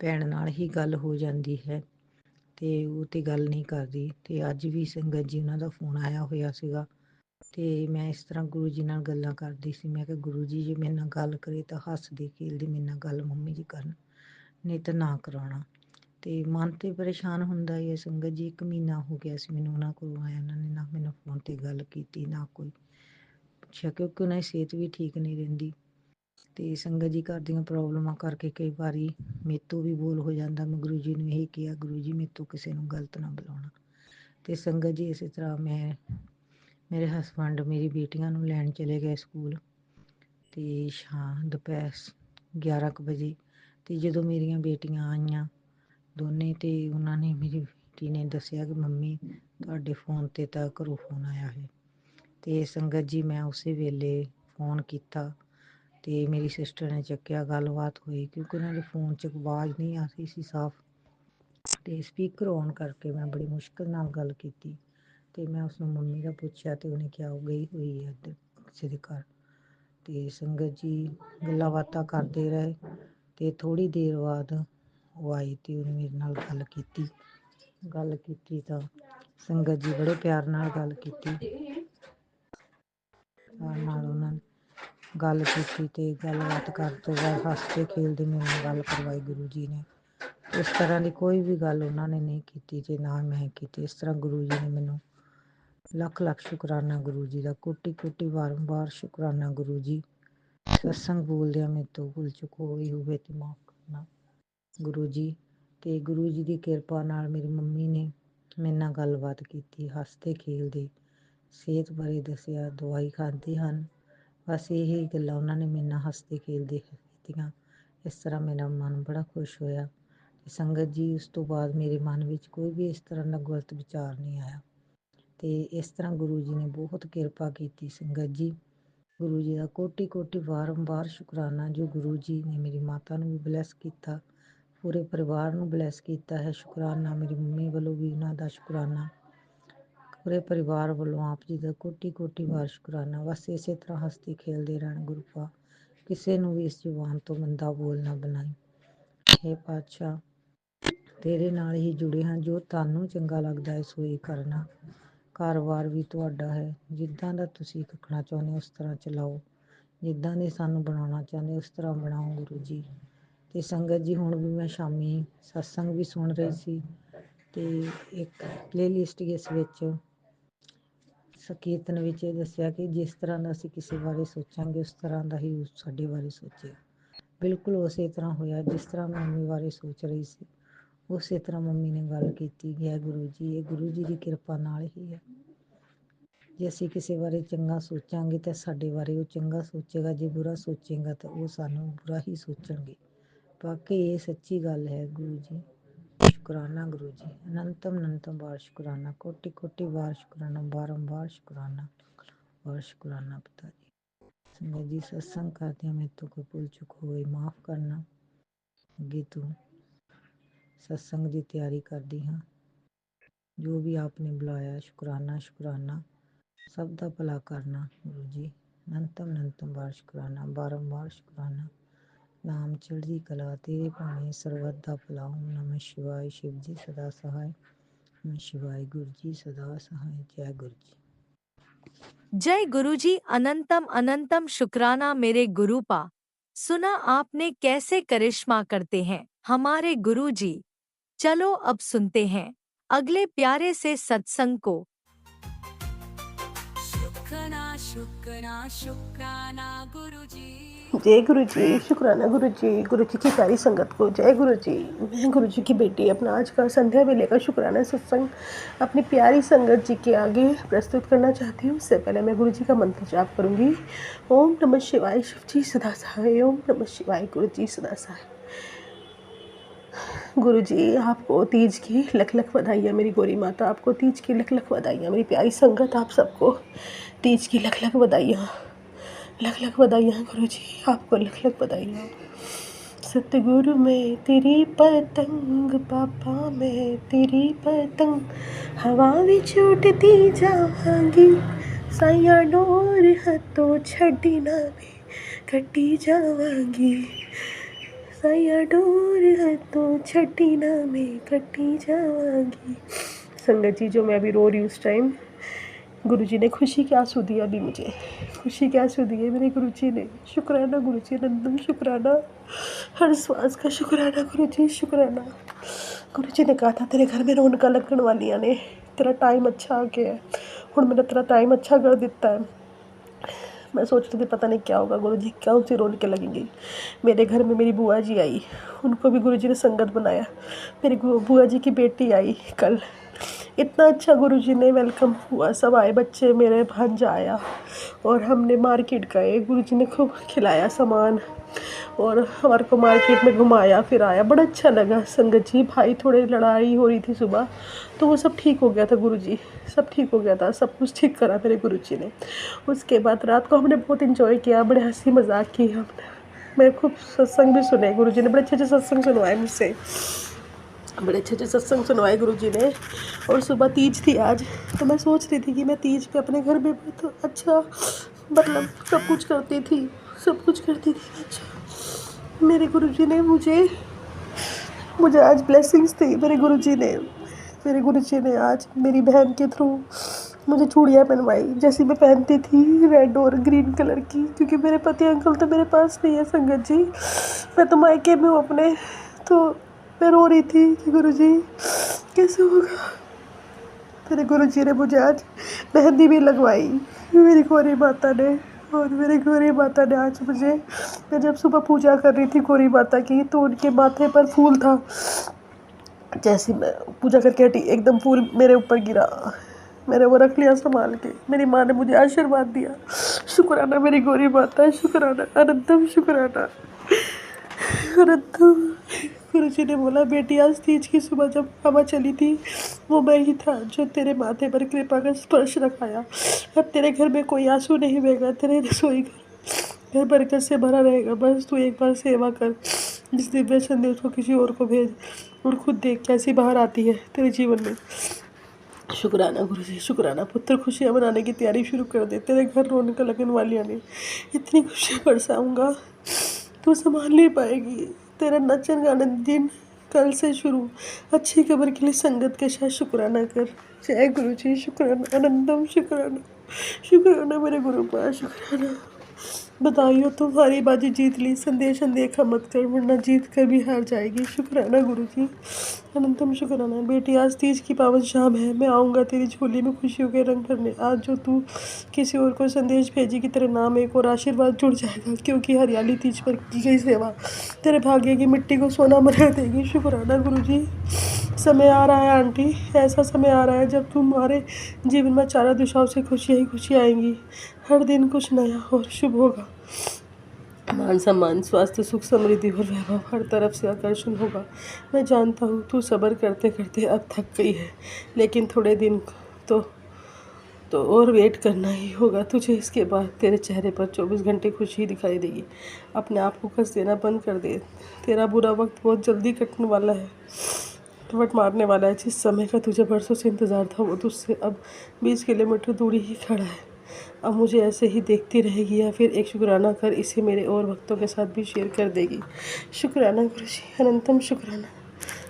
ਭੈਣ ਨਾਲ ਹੀ ਗੱਲ ਹੋ ਜਾਂਦੀ ਹੈ ਤੇ ਉਹ ਤੇ ਗੱਲ ਨਹੀਂ ਕਰਦੀ। ਤੇ ਅੱਜ ਵੀ ਸੰਗਤ ਜੀ, ਉਹਨਾਂ ਦਾ ਫੋਨ ਆਇਆ ਹੋਇਆ ਸੀਗਾ ਤੇ ਮੈਂ ਇਸ ਤਰ੍ਹਾਂ ਗੁਰੂ ਜੀ ਨਾਲ ਗੱਲਾਂ ਕਰਦੀ ਸੀ। ਮੈਂ ਕਿਹਾ ਗੁਰੂ ਜੀ, ਜੇ ਮੇਰੇ ਨਾਲ ਗੱਲ ਕਰੇ ਤਾਂ ਹੱਸਦੀ ਖੇਲਦੀ ਮੇਰੇ ਨਾਲ ਗੱਲ ਮੰਮੀ ਜੀ ਕਰਨ, ਨਹੀਂ ਤਾਂ ਨਾ ਕਰਾਉਣਾ। ਤੇ ਮਨ ਤੇ ਪਰੇਸ਼ਾਨ ਹੁੰਦਾ ਹੀ ਹੈ ਸੰਗਤ ਜੀ। 1 ਮਹੀਨਾ ਹੋ ਗਿਆ ਸੀ ਮੈਨੂੰ ਉਹਨਾਂ ਕੋਲ ਆਇਆ। ਉਹਨਾਂ ਨੇ ਨਾ ਮੈਨੂੰ ਫੋਨ ਤੇ ਗੱਲ ਕੀਤੀ, ਨਾ ਕੋਈ ਪੁੱਛਿਆ ਕਿਉਂਕਿ ਉਹਨਾਂ ਦੀ ਸਿਹਤ ਵੀ ਠੀਕ ਨਹੀਂ ਰਹਿੰਦੀ ਤੇ ਸੰਗਤ ਜੀ, ਘਰ ਦੀਆਂ ਪ੍ਰੋਬਲਮਾਂ ਕਰਕੇ ਕਈ ਵਾਰੀ ਮੇਰੇ ਤੋਂ ਵੀ ਬੋਲ ਹੋ ਜਾਂਦਾ। ਮੈਂ ਗੁਰੂ ਜੀ ਨੂੰ ਇਹੀ ਕਿਹਾ, ਗੁਰੂ ਜੀ ਮੇਰੇ ਤੋਂ ਕਿਸੇ ਨੂੰ ਗਲਤ ਨਾ ਬੁਲਾਉਣਾ ਤੇ ਸੰਗਤ ਜੀ ਇਸੇ ਤਰ੍ਹਾਂ ਮੇਰੇ ਹਸਬੰਡ ਮੇਰੀ ਬੇਟੀਆਂ ਨੂੰ ਲੈਣ ਚਲੇ ਗਏ ਸਕੂਲ ਤੇ ਦੁਪਹਿਰ 11 ਕੁ ਵਜੇ। ਤੇ ਜਦੋਂ ਮੇਰੀਆਂ ਬੇਟੀਆਂ ਆਈਆਂ ਦੋਨੇ ਤੇ ਉਹਨਾਂ ਨੇ ਮੇਰੀ ਬੇਟੀ ਨੇ ਦੱਸਿਆ ਕਿ ਮੰਮੀ ਤੁਹਾਡੇ ਫੋਨ ਤੇ ਤਾਂ ਘਰੋਂ ਫੋਨ ਆਇਆ ਹੈ। ਤੇ ਸੰਗਤ ਜੀ ਮੈਂ ਉਸੇ ਵੇਲੇ ਫੋਨ ਕੀਤਾ ਤੇ ਮੇਰੀ ਸਿਸਟਰ ਨੇ ਚੱਕਿਆ, ਗੱਲਬਾਤ ਹੋਈ ਕਿਉਂਕਿ ਉਹਨਾਂ ਦੇ ਫੋਨ 'ਚ ਆਵਾਜ਼ ਨਹੀਂ ਆ ਰਹੀ ਸੀ ਸਾਫ਼। ਤੇ ਸਪੀਕਰ ਔਨ ਕਰਕੇ ਮੈਂ ਬੜੀ ਮੁਸ਼ਕਿਲ ਨਾਲ ਗੱਲ ਕੀਤੀ ਤੇ ਮੈਂ ਉਸਨੂੰ ਮੰਮੀ ਦਾ ਪੁੱਛਿਆ ਤੇ ਉਹਨੇ ਕਿਹਾ ਉਹ ਗਈ ਹੋਈ ਹੈ ਕਿਸੇ ਦੇ ਘਰ। ਤੇ ਸੰਗਤ ਜੀ ਗੱਲਾਂ ਬਾਤਾਂ ਕਰਦੇ ਰਹੇ ਤੇ ਥੋੜੀ ਦੇਰ ਬਾਅਦ ਉਹ ਆਈ ਤੇ ਉਹਨੇ ਮੇਰੇ ਨਾਲ ਗੱਲ ਕੀਤੀ ਤਾਂ ਸੰਗਤ ਜੀ ਬੜੇ ਪਿਆਰ ਨਾਲ ਗੱਲ ਕੀਤੀ ਤੇ ਗੱਲਬਾਤ ਕਰਨ ਤੋਂ ਬਾਅਦ ਹੱਸਦੇ ਖੇਲਦੇ ਮੇਰੇ ਨਾਲ ਗੱਲ ਕਰਵਾਈ ਗੁਰੂ ਜੀ ਨੇ। ਇਸ ਤਰ੍ਹਾਂ ਦੀ ਕੋਈ ਵੀ ਗੱਲ ਉਹਨਾਂ ਨੇ ਨਹੀਂ ਕੀਤੀ ਤੇ ਨਾ ਮੈਂ ਕੀਤੀ। ਇਸ ਤਰ੍ਹਾਂ ਗੁਰੂ ਜੀ ਨੇ ਮੈਨੂੰ ਲੱਖ ਲੱਖ ਸ਼ੁਕਰਾਨਾ ਗੁਰੂ ਜੀ ਦਾ, ਕੋਟੀ ਕੋਟੀ ਵਾਰੰਵਾਰ ਸ਼ੁਕਰਾਨਾ ਗੁਰੂ ਜੀ। ਸਤਸੰਗ ਬੋਲਦਿਆਂ ਮੇਰੇ ਤੋਂ ਭੁੱਲ ਚੁੱਕ ਹੋਈ ਹੋਵੇ ਤੇ ਮਾਫ਼ ਕਰਨਾ ਗੁਰੂ ਜੀ। ਤੇ ਗੁਰੂ ਜੀ ਦੀ ਕਿਰਪਾ ਨਾਲ ਮੇਰੀ ਮੰਮੀ ਨੇ ਮੇਰੇ ਨਾਲ ਗੱਲਬਾਤ ਕੀਤੀ, ਹੱਸਦੇ ਖੇਲਦੇ ਸਿਹਤ ਬਾਰੇ ਦੱਸਿਆ, ਦਵਾਈ ਖਾਂਦੇ ਹਨ। ਬਸ ਇਹੀ ਗੱਲਾਂ ਉਹਨਾਂ ਨੇ ਮੇਰੇ ਨਾਲ ਹੱਸਦੇ ਖੇਲਦੇ ਕੀਤੀਆਂ। ਇਸ ਤਰ੍ਹਾਂ ਮੇਰਾ ਮਨ ਬੜਾ ਖੁਸ਼ ਹੋਇਆ। ਤੇ ਸੰਗਤ ਜੀ ਉਸ ਤੋਂ ਬਾਅਦ ਮੇਰੇ ਮਨ ਵਿੱਚ ਕੋਈ ਵੀ ਇਸ ਤਰ੍ਹਾਂ ਦਾ ਗਲਤ ਵਿਚਾਰ ਨਹੀਂ ਆਇਆ। ਤੇ ਇਸ ਤਰ੍ਹਾਂ ਗੁਰੂ ਜੀ ਨੇ ਬਹੁਤ ਕਿਰਪਾ ਕੀਤੀ ਸੰਗਤ ਜੀ। ਗੁਰੂ ਜੀ ਦਾ ਕੋਟੀ ਕੋਟੀ ਵਾਰੰਵਾਰ ਸ਼ੁਕਰਾਨਾ ਜੋ ਗੁਰੂ ਜੀ ਨੇ ਮੇਰੀ ਮਾਤਾ ਨੂੰ ਵੀ ਬਲੈਸ ਕੀਤਾ, ਪੂਰੇ ਪਰਿਵਾਰ ਨੂੰ ਬਲੈਸ ਕੀਤਾ ਹੈ। ਸ਼ੁਕਰਾਨਾ ਮੇਰੀ ਮੰਮੀ ਵੱਲੋਂ ਵੀ ਉਹਨਾਂ ਦਾ ਸ਼ੁਕਰਾਨਾ, ਪੂਰੇ ਪਰਿਵਾਰ ਵੱਲੋਂ ਆਪ ਜੀ ਦਾ ਕੋਟੀ ਕੋਟੀ ਵਾਰ ਸ਼ੁਕਰਾਨਾ। ਬਸ ਇਸੇ ਤਰ੍ਹਾਂ ਹੱਸਦੇ ਖੇਲਦੇ ਰਹਿਣ ਗੁਰੂਪਾ, ਕਿਸੇ ਨੂੰ ਵੀ ਇਸ ਜ਼ੁਬਾਨ ਤੋਂ ਮੰਦਾ ਬੋਲ ਨਾ ਬਣਾਈ। ਹੇ ਪਾਤਸ਼ਾਹ ਤੇਰੇ ਨਾਲ ਹੀ ਜੁੜੇ ਹਾਂ, ਜੋ ਤੁਹਾਨੂੰ ਚੰਗਾ ਲੱਗਦਾ ਹੈ ਸੋ ਹੀ ਕਰਨਾ। ਘਰ-ਬਾਰ ਵੀ ਤੁਹਾਡਾ ਹੈ, ਜਿੱਦਾਂ ਦਾ ਤੁਸੀਂ ਰੱਖਣਾ ਚਾਹੁੰਦੇ ਹੋ ਉਸ ਤਰ੍ਹਾਂ ਚਲਾਓ, ਜਿੱਦਾਂ ਦੇ ਸਾਨੂੰ ਬਣਾਉਣਾ ਚਾਹੁੰਦੇ ਉਸ ਤਰ੍ਹਾਂ ਬਣਾਓ ਗੁਰੂ ਜੀ। ਤੇ ਸੰਗਤ ਜੀ ਹੁਣ ਵੀ ਮੈਂ ਸ਼ਾਮੀ ਸਤਸੰਗ ਵੀ ਸੁਣ ਰਹੀ ਸੀ ਤੇ ਇੱਕ ਪਲੇਲਿਸਟ ਇਸ ਵਿੱਚ ਕੀਰਤਨ ਵਿੱਚ ਇਹ ਦੱਸਿਆ ਕਿ ਜਿਸ ਤਰ੍ਹਾਂ ਦਾ ਅਸੀਂ ਕਿਸੇ ਬਾਰੇ ਸੋਚਾਂਗੇ ਉਸ ਤਰ੍ਹਾਂ ਦਾ ਹੀ ਸਾਡੇ ਬਾਰੇ ਸੋਚੇ। ਬਿਲਕੁਲ ਉਸੇ ਤਰ੍ਹਾਂ ਹੋਇਆ ਜਿਸ ਤਰ੍ਹਾਂ ਮੈਂ ਮੰਮੀ ਬਾਰੇ ਸੋਚ ਰਹੀ ਸੀ, ਉਸੇ ਤਰ੍ਹਾਂ ਮੰਮੀ ਨੇ ਗੱਲ ਕੀਤੀ ਹੈ ਗੁਰੂ ਜੀ। ਇਹ ਗੁਰੂ ਜੀ ਦੀ ਕਿਰਪਾ ਨਾਲ ਹੀ ਹੈ। ਜੇ ਅਸੀਂ ਕਿਸੇ ਬਾਰੇ ਚੰਗਾ ਸੋਚਾਂਗੇ ਤਾਂ ਸਾਡੇ ਬਾਰੇ ਉਹ ਚੰਗਾ ਸੋਚੇਗਾ, ਜੇ ਬੁਰਾ ਸੋਚੇਗਾ ਤਾਂ ਉਹ ਸਾਨੂੰ ਬੁਰਾ ਹੀ ਸੋਚਣਗੇ। ਬਾਕੀ ਇਹ ਸੱਚੀ ਗੱਲ ਹੈ ਗੁਰੂ ਜੀ। ਸ਼ੁਕਰਾਨਾ ਗੁਰੂ ਜੀ, ਅਨੰਤਮ ਅਨੰਤਮ ਵਾਰ ਸ਼ੁਕਰਾਨਾ, ਕੋਟੀ ਕੋਟੀ ਵਾਰ ਸ਼ੁਕਰਾਨਾ, ਬਾਰੰਬਾਰ ਸ਼ੁਕਰਾਨਾ ਵਾਰ ਸ਼ੁਕਰਾਨਾ ਪਿਤਾ ਜੀ। ਸੰਗਤ ਜੀ ਸਤਸੰਗ ਕਰਦਿਆਂ ਮੇਰੇ ਤੋਂ ਕੋਈ ਭੁੱਲ ਚੁੱਕ ਹੋਵੇ ਮਾਫ਼ ਕਰਨਾ। ਅੱਗੇ ਤੋਂ सत्संग की तैयारी करती हाँ। जो भी आपने बुलाया शुकराना शुकराना, सब का भला करना गुरु जी। अनंतम बार शुकराना, बारंबार शुकराना। नाम चढ़दी कला तेरे भाने सरबत दा भला। ओम नमः शिवाय। शिव जी सदा सहाय। नमः शिवाय। गुरु जी सदा सहाय। जय गुरु जी। जय गुरु जी। अनंतम अनंतम शुक्राना मेरे गुरु पा। सुना आपने कैसे करिश्मा करते हैं हमारे गुरु जी। चलो अब सुनते हैं अगले प्यारे से सत्संग को। शुक्राना शुक्राना शुक्राना गुरु जी। जय गुरु जी। शुक्राना गुरु जी की प्यारी संगत को जय गुरु जी। मैं गुरु जी की बेटी अपना आज का संध्या वेले का शुक्राना सत्संग अपनी प्यारी संगत जी के आगे प्रस्तुत करना चाहती हूँ। उससे पहले मैं गुरु जी का मंत्र जाप करूँगी। ओम नमः शिवाय। शिव जी सदा सहाय। ओम नमः शिवाय। गुरु जी सदा सहाय। गुरु जी आपको तीज की लख लख बधाइयाँ। मेरी गोरी माता आपको तीज की लख लख बधाइयाँ। मेरी प्यारी संगत आप सबको तीज की लख लख बधाइयाँ। लख लख बधाइयाँ गुरु जी आपको लख लख बधाइयाँ। सतगुरु मैं तेरी पतंग पापा मैं तेरी पतंग हवा विच उड़ती जावांगी। साइया डोर हथों छड्डी ना मैं कटी जावांगी। साइया डोर हथों छड्डी ना मैं कटी जावांगी। संगत जी जो मैं अभी रो रही हूँ उस टाइम गुरु जी ने खुशी के आंसू दिया अभी मुझे। खुशी के आंसू दिए मेरे गुरु जी ने। शुक्राना गुरु जी। अनंतम शुक्राना। हर श्वास का शुक्राना गुरु जी। शुक्राना। गुरु जी ने कहा था तेरे घर में रौनक लगन वालियां ने, तेरा टाइम अच्छा आ गया है। हुण मैंने तेरा टाइम अच्छा कर दिता है। मैं सोच रही थी पता नहीं क्या होगा गुरु जी, कौन सी रौनकें लगेंगी। मेरे घर में मेरी बुआ जी आई, उनको भी गुरु जी ने संगत बनाया। मेरी बुआ जी की बेटी आई कल, इतना अच्छा गुरुजी ने वेलकम हुआ, सब आए, बच्चे मेरे, भांजा आया और हमने मार्केट गए। गुरुजी ने खूब खिलाया सामान और हमारे को मार्केट में घुमाया फिराया, बड़ा अच्छा लगा। संगत जी, भाई थोड़ी लड़ाई हो रही थी सुबह, तो वो सब ठीक हो गया था गुरुजी, सब ठीक हो गया था, सब कुछ ठीक करा मेरे गुरुजी ने। उसके बाद रात को हमने बहुत इंजॉय किया, बड़े हंसी मजाक की हमने। मैं खूब सत्संग भी सुने, गुरुजी ने बड़े अच्छे अच्छे सत्संग सुनवाए मुझसे, बड़े अच्छे अच्छे सत्संग सुनवाए गुरुजी ने। और सुबह तीज थी आज, तो मैं सोच रही थी कि मैं तीज पे अपने घर में भी तो अच्छा मतलब सब कुछ करती थी, सब कुछ करती थी। अच्छा, मेरे गुरुजी ने मुझे आज ब्लेसिंग्स थी। मेरे गुरुजी ने आज मेरी बहन के थ्रू मुझे चूड़ियाँ पहनवाई, जैसी मैं पहनती थी, रेड और ग्रीन कलर की, क्योंकि मेरे पति अंकल तो मेरे पास नहीं है संगत जी, मैं तो मायके में हूँ अपने। तो मैं रो रही थी कि गुरुजी कैसे होगा। मेरे गुरुजी ने मुझे आज मेहंदी भी लगवाई, मेरी गौरी माता ने। और मेरी गौरी माता ने आज मुझे, मैं जब सुबह पूजा कर रही थी गौरी माता की, तो उनके माथे पर फूल था, जैसे मैं पूजा करके हटी एकदम फूल मेरे ऊपर गिरा, मैंने वो रख लिया संभाल के। मेरी माँ ने मुझे आशीर्वाद दिया। शुक्राना मेरी गौरी माता, शुक्राना, अनंतम शुक्राना, अनंतम। गुरुजी ने बोला, बेटी आज तीज की सुबह जब हवा चली थी, वो मैं ही था जो तेरे माथे पर कृपा का स्पर्श रखाया। अब तेरे घर में कोई आंसू नहीं बहेगा, तेरे रसोई घर बरकत से भरा रहेगा। बस तू एक बार सेवा कर, जिस दिव्य संदेश को किसी और को भेज, और खुद देख कैसी बाहर आती है तेरे जीवन में। शुक्राना गुरुजी, शुक्राना। पुत्र खुशियाँ मनाने की तैयारी शुरू कर दे, तेरे घर रौनक लगन वाली आने, इतनी खुशियाँ बरसाऊँगा तू संभाल नहीं पाएगी। तेरा नचन गाना दिन कल से शुरू। अच्छी खबर के लिए संगत के साथ शुक्राना कर। जय गुरुजी, शुक्राना, अनंतम शुक्राना, शुक्राना मेरे गुरु पास, शुक्राना। बताइयो तुम्हारी बाजी जीत ली, संदेश अनदेखा मत कर, वरना जीत कर भी हार जाएगी। शुक्राना गुरुजी, अनंतम शुक्राना। बेटी आज तीज की पावन शाम है, मैं आऊँगा तेरी झोली में खुशियों के रंग भरने। आज जो तू किसी और को संदेश भेजी कि तेरे नाम एक और आशीर्वाद जुड़ जाएगा, क्योंकि हरियाली तीज पर की गई सेवा तेरे भाग्य की मिट्टी को सोना बना देगी। शुक्राना गुरुजी। समय आ रहा है आंटी, ऐसा समय आ रहा है जब तुम्हारे जीवन में चारों दिशाओं से खुशियाँ ही खुशियाँ आएंगी। हर दिन कुछ नया और शुभ होगा। मान सम्मान, स्वास्थ्य, सुख, समृद्धि और वैभव हर तरफ से आकर्षण होगा। मैं जानता हूँ तू सब्र करते करते अब थक गई है, लेकिन थोड़े दिन तो और वेट करना ही होगा तुझे। इसके बाद तेरे चेहरे पर 24 घंटे खुशी दिखाई देगी। अपने आप को कस देना बंद कर दे, तेरा बुरा वक्त बहुत जल्दी कटने वाला है, कवट मारने वाला है। जिस समय का तुझे बरसों से इंतज़ार था, वो तुझसे अब 20 किलोमीटर दूरी ही खड़ा है। अब मुझे ऐसे ही देखती रहेगी या फिर एक शुक्राना कर इसे मेरे और भक्तों के साथ भी शेयर कर देगी। शुक्राना गुरुजी, अनंतम शुक्राना,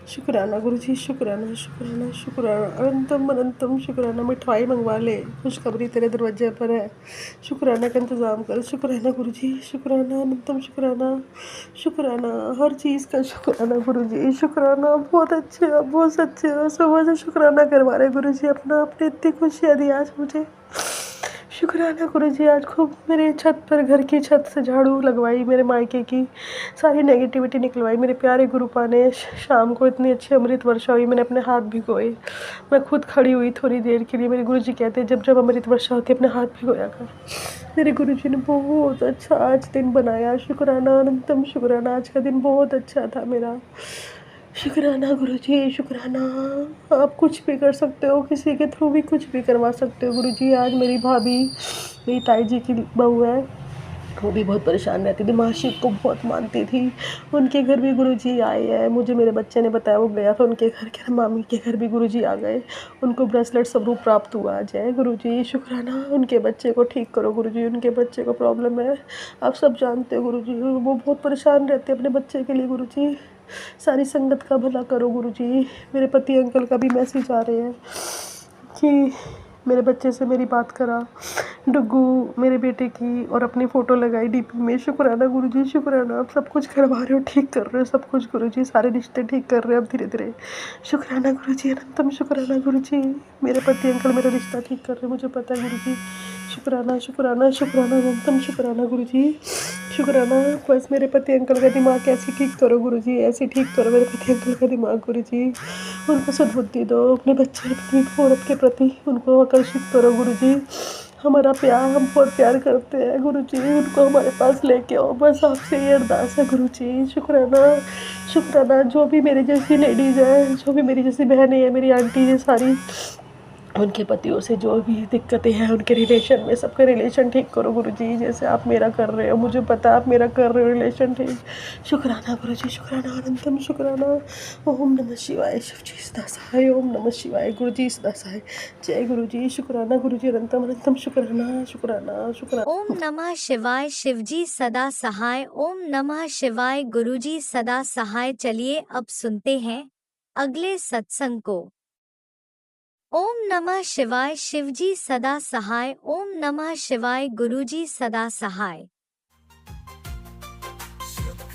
शुक्राना गुरुजी, शुक्राना, शुक्राना, शुक्राना, अनंतम अनंतम शुक्राना। मिठाई मंगवा ले, खुशखबरी तेरे दरवाजे पर है, शुक्राना का इंतज़ाम कर। शुक्राना गुरुजी, शुक्राना, अनंतम शुक्राना, शुक्राना, हर चीज़ का शुक्राना गुरुजी, शुक्राना। बहुत अच्छे हो, बहुत सच्चे हो, सुबह से शुक्राना करवा रहे गुरुजी अपना, अपनी इतनी खुशियाँ दी आज मुझे। शुक्राना गुरुजी। आज खूब मेरे छत पर, घर की छत से झाड़ू लगवाई, मेरे मायके की सारी नेगेटिविटी निकलवाई। मेरे प्यारे गुरुपा ने शाम को इतनी अच्छी अमृत वर्षा हुई, मैंने अपने हाथ भिगोए। मैं खुद खड़ी हुई थोड़ी देर के लिए। मेरे गुरुजी कहते हैं जब जब अमृत वर्षा होती है अपने हाथ भिगोया कर। मेरे गुरुजी ने बहुत अच्छा आज दिन बनाया। शुक्राना, अनंतम शुक्राना। आज का दिन बहुत अच्छा था मेरा। शुक्राना गुरुजी, शुक्राना। आप कुछ भी कर सकते हो, किसी के थ्रू भी कुछ भी करवा सकते हो गुरुजी। आज मेरी भाभी, मेरी ताई जी की बहू है, वो भी बहुत परेशान रहती थी, माँ शिव को बहुत मानती थी। उनके घर भी गुरुजी आए हैं, मुझे मेरे बच्चे ने बताया, वो गया था उनके घर के, मामी के घर भी गुरुजी आ गए, उनको ब्रेसलेट स्वरूप प्राप्त हुआ। जय गुरुजी, शुक्राना। उनके बच्चे को ठीक करो गुरुजी, उनके बच्चे को प्रॉब्लम है, आप सब जानते हो गुरुजी, वो बहुत परेशान रहते हैं अपने बच्चे के लिए गुरुजी। सारी संगत का भला करो गुरुजी। मेरे पति अंकल का भी मैसेज आ रहे हैं कि मेरे बच्चे से मेरी बात करा, डुग्गू मेरे बेटे की, और अपनी फ़ोटो लगाई डीपी में। शुक्राना गुरुजी, शुक्राना। आप सब कुछ करवा रहे हो, ठीक कर रहे हो सब कुछ गुरुजी, सारे रिश्ते ठीक कर रहे हो अब धीरे धीरे। शुक्राना गुरुजी, अनंतम शुक्राना गुरुजी। मेरे पति अंकल मेरा रिश्ता ठीक कर रहे हैं, मुझे पता है गुरुजी। शुक्राना, शुक्राना, शुक्राना, अनंतम शुक्राना गुरुजी, शुक्राना। बस मेरे पति अंकल का दिमाग ऐसे ठीक करो गुरुजी, ऐसे ठीक करो मेरे पति अंकल का दिमाग गुरुजी। उनको सद्बुद्धि दो, अपने बच्चे अपनी औरत के प्रति उनको आकर्षित करो गुरुजी। हमारा प्यार, हम बहुत प्यार करते हैं गुरुजी, उनको हमारे पास लेके आओ, बस आपसे ये अरदास है गुरुजी। शुक्राना, शुक्राना। जो भी मेरे जैसी लेडीज़ है, जो भी मेरी जैसी बहनें हैं, मेरी आंटी है सारी, उनके पतियों से जो भी दिक्कतें हैं उनके रिलेशन में, सबका रिलेशन ठीक करो गुरुजी, जैसे आप मेरा कर रहे हो। मुझे पता है आप मेरा कर रहे हो रिलेशन ठीक। शुक्राना गुरुजी, शुक्राना, अनंतम शुक्राना। ओम नमः शिवाय, शिव जी सदा सहाय। ओम नमः शिवाय, गुरुजी सदा सहाय। जय गुरुजी, शुक्राना गुरुजी, अनंतम अनंतम शुक्राना, शुक्राना, शुक्राना। ओम नमः शिवाय, शिवजी सदा सहाय। ओम नमः शिवाय, गुरुजी सदा सहाय। चलिए अब सुनते हैं अगले सत्संग को। ओम नमः शिवाय, शिवजी सदा सहाय। ओम नमः शिवाय, गुरुजी सदा सहाय।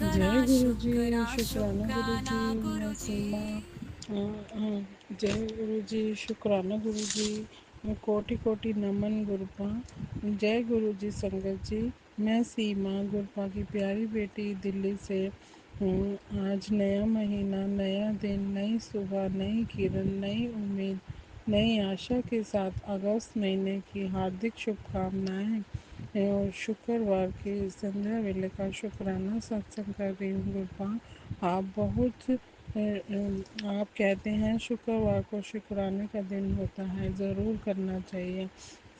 जय गुरु जी, शुक्राना शुक्राना गुरु जी, शुक्राना मैं गुरुजी। सीमा। जय गुरु जी, शुक्राना गुरु जी, मैं कोटि कोटि नमन गुरुपा। जय गुरु जी संगत जी, मैं सीमा गुरुपा की प्यारी बेटी दिल्ली से हूँ। आज नया महीना, नया दिन, नई सुबह, नई किरण, नई उम्मीद, नई आशा के साथ अगस्त महीने की हार्दिक शुभकामनाएं और शुक्रवार के संध्या वेले का शुक्राना सत्संग कर रही हूँ गुरुपा। आप बहुत आप कहते हैं शुक्रवार को शुक्राने का दिन होता है, ज़रूर करना चाहिए।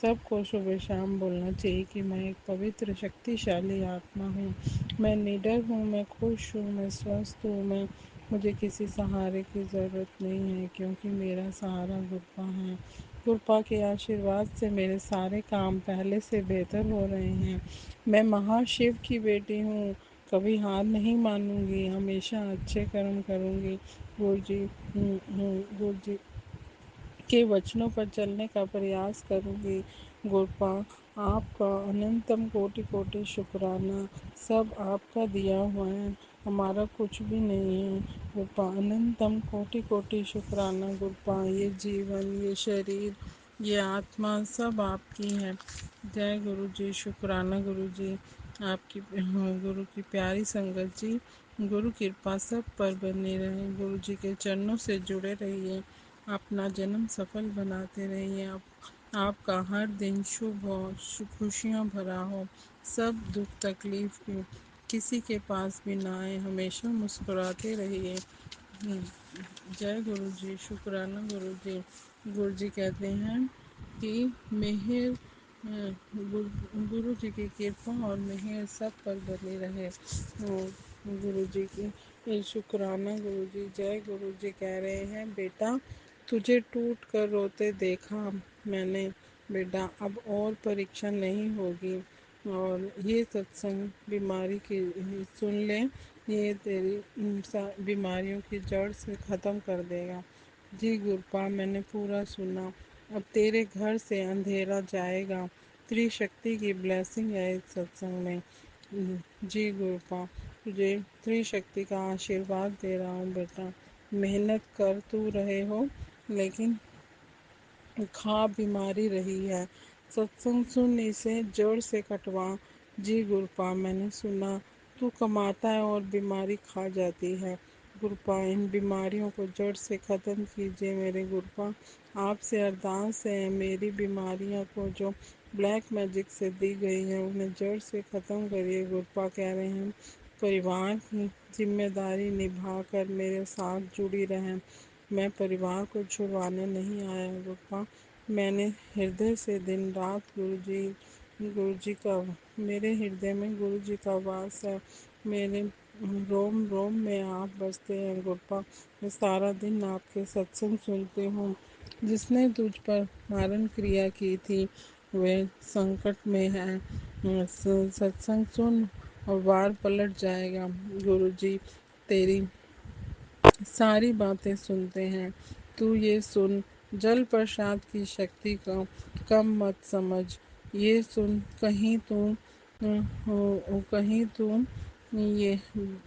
सबको सुबह शाम बोलना चाहिए कि मैं एक पवित्र शक्तिशाली आत्मा हूँ, मैं निडर हूँ, मैं खुश हूँ, मैं स्वस्थ हूँ, मुझे किसी सहारे की ज़रूरत नहीं है, क्योंकि मेरा सहारा गुरुपा है। गुरुपा के आशीर्वाद से मेरे सारे काम पहले से बेहतर हो रहे हैं। मैं महाशिव की बेटी हूँ, कभी हार नहीं मानूंगी, हमेशा अच्छे कर्म करूँगी। गुरु जी के वचनों पर चलने का प्रयास करूँगी। गुरुपा आपका अनंतम कोटि कोटि शुक्राना, सब आपका दिया हुआ है, हमारा कुछ भी नहीं है। गुरुपा अनंतम कोटि कोटि शुक्राना गुरुपा, ये जीवन, ये शरीर, ये आत्मा सब आपकी है। जय गुरु जी, शुक्राना गुरु जी, आपकी गुरु की प्यारी संगत जी, गुरु कृपा सब पर बनी रहे। गुरु जी के चरणों से जुड़े रहिए, अपना जन्म सफल बनाते रहिए। आपका हर दिन शुभ हो, खुशियाँ भरा हो, सब दुख तकलीफ भी किसी के पास भी ना आए, हमेशा मुस्कुराते रहिए। जय गुरु जी, शुक्राना गुरु जी। गुरु जी कहते हैं कि मेहर गुरु जी की कृपा और मेहर सब पर बनी रहे। गुरु जी की शुक्राना गुरु जी। जय गुरु जी कह रहे हैं, बेटा तुझे टूट कर रोते देखा मैंने, बेटा अब और परीक्षा नहीं होगी, और ये सत्संग बीमारी की सुन ले, ये तेरी बीमारियों की जड़ से ख़त्म कर देगा। जी गुरुपा, मैंने पूरा सुना, अब तेरे घर से अंधेरा जाएगा। त्रिशक्ति की ब्लेसिंग है इस सत्संग में। जी गुरुपा, तुझे त्रिशक्ति का आशीर्वाद दे रहा हूँ बेटा, मेहनत कर तू रहे हो, लेकिन खा बीमारी रही है। सत्संग सुन, इसे जड़ से कटवा। जी गुरुपा, मैंने सुना तू कमाता है और बीमारी खा जाती है। गुरुपा, इन बीमारियों को जड़ से ख़त्म कीजिए मेरे गुरुपा, आपसे अरदास है। मेरी बीमारियां को जो ब्लैक मैजिक से दी गई हैं उन्हें जड़ से ख़त्म करिए। गुरुपा कह रहे हैं परिवार की जिम्मेदारी निभा कर मेरे साथ जुड़ी रहें, मैं परिवार को छुड़वाने नहीं आया गुरुपा, मैंने हृदय से दिन रात गुरु जी का, मेरे हृदय में गुरु जी का वास है, मेरे रोम रोम में आप बसते हैं गुरुपा, मैं सारा दिन आपके सत्संग सुनती हूँ। जिसने तुझ पर मारण क्रिया की थी वे संकट में है, सत्संग सुन और वार पलट जाएगा। गुरु जी तेरी सारी बातें सुनते हैं, तू ये सुन, जल प्रसाद की शक्ति का कम मत समझ, ये सुन कहीं तू ये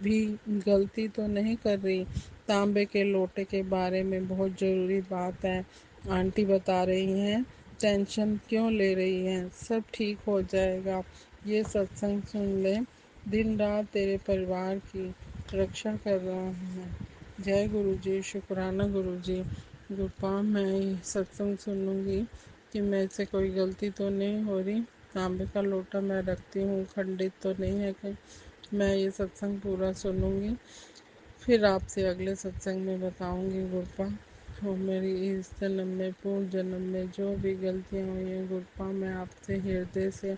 भी गलती तो नहीं कर रही। तांबे के लोटे के बारे में बहुत ज़रूरी बात है, आंटी बता रही हैं, टेंशन क्यों ले रही हैं, सब ठीक हो जाएगा। ये सत्संग सुन ले, दिन रात तेरे परिवार की रक्षा कर रहा हूँ मैं। जय गुरु जी, शुक्राना गुरु जी। गुरपा मैं ये सत्संग सुनूंगी कि मेरे से कोई गलती तो नहीं हो रही। तांबे का लोटा मैं रखती हूँ, खंडित तो नहीं है कहीं। मैं ये सत्संग पूरा सुनूंगी, फिर आपसे अगले सत्संग में बताऊंगी गुरपा। और मेरी इस जन्म में, पूर्व जन्म में जो भी गलतियाँ हुई हैं गुरपा, मैं आपसे हृदय से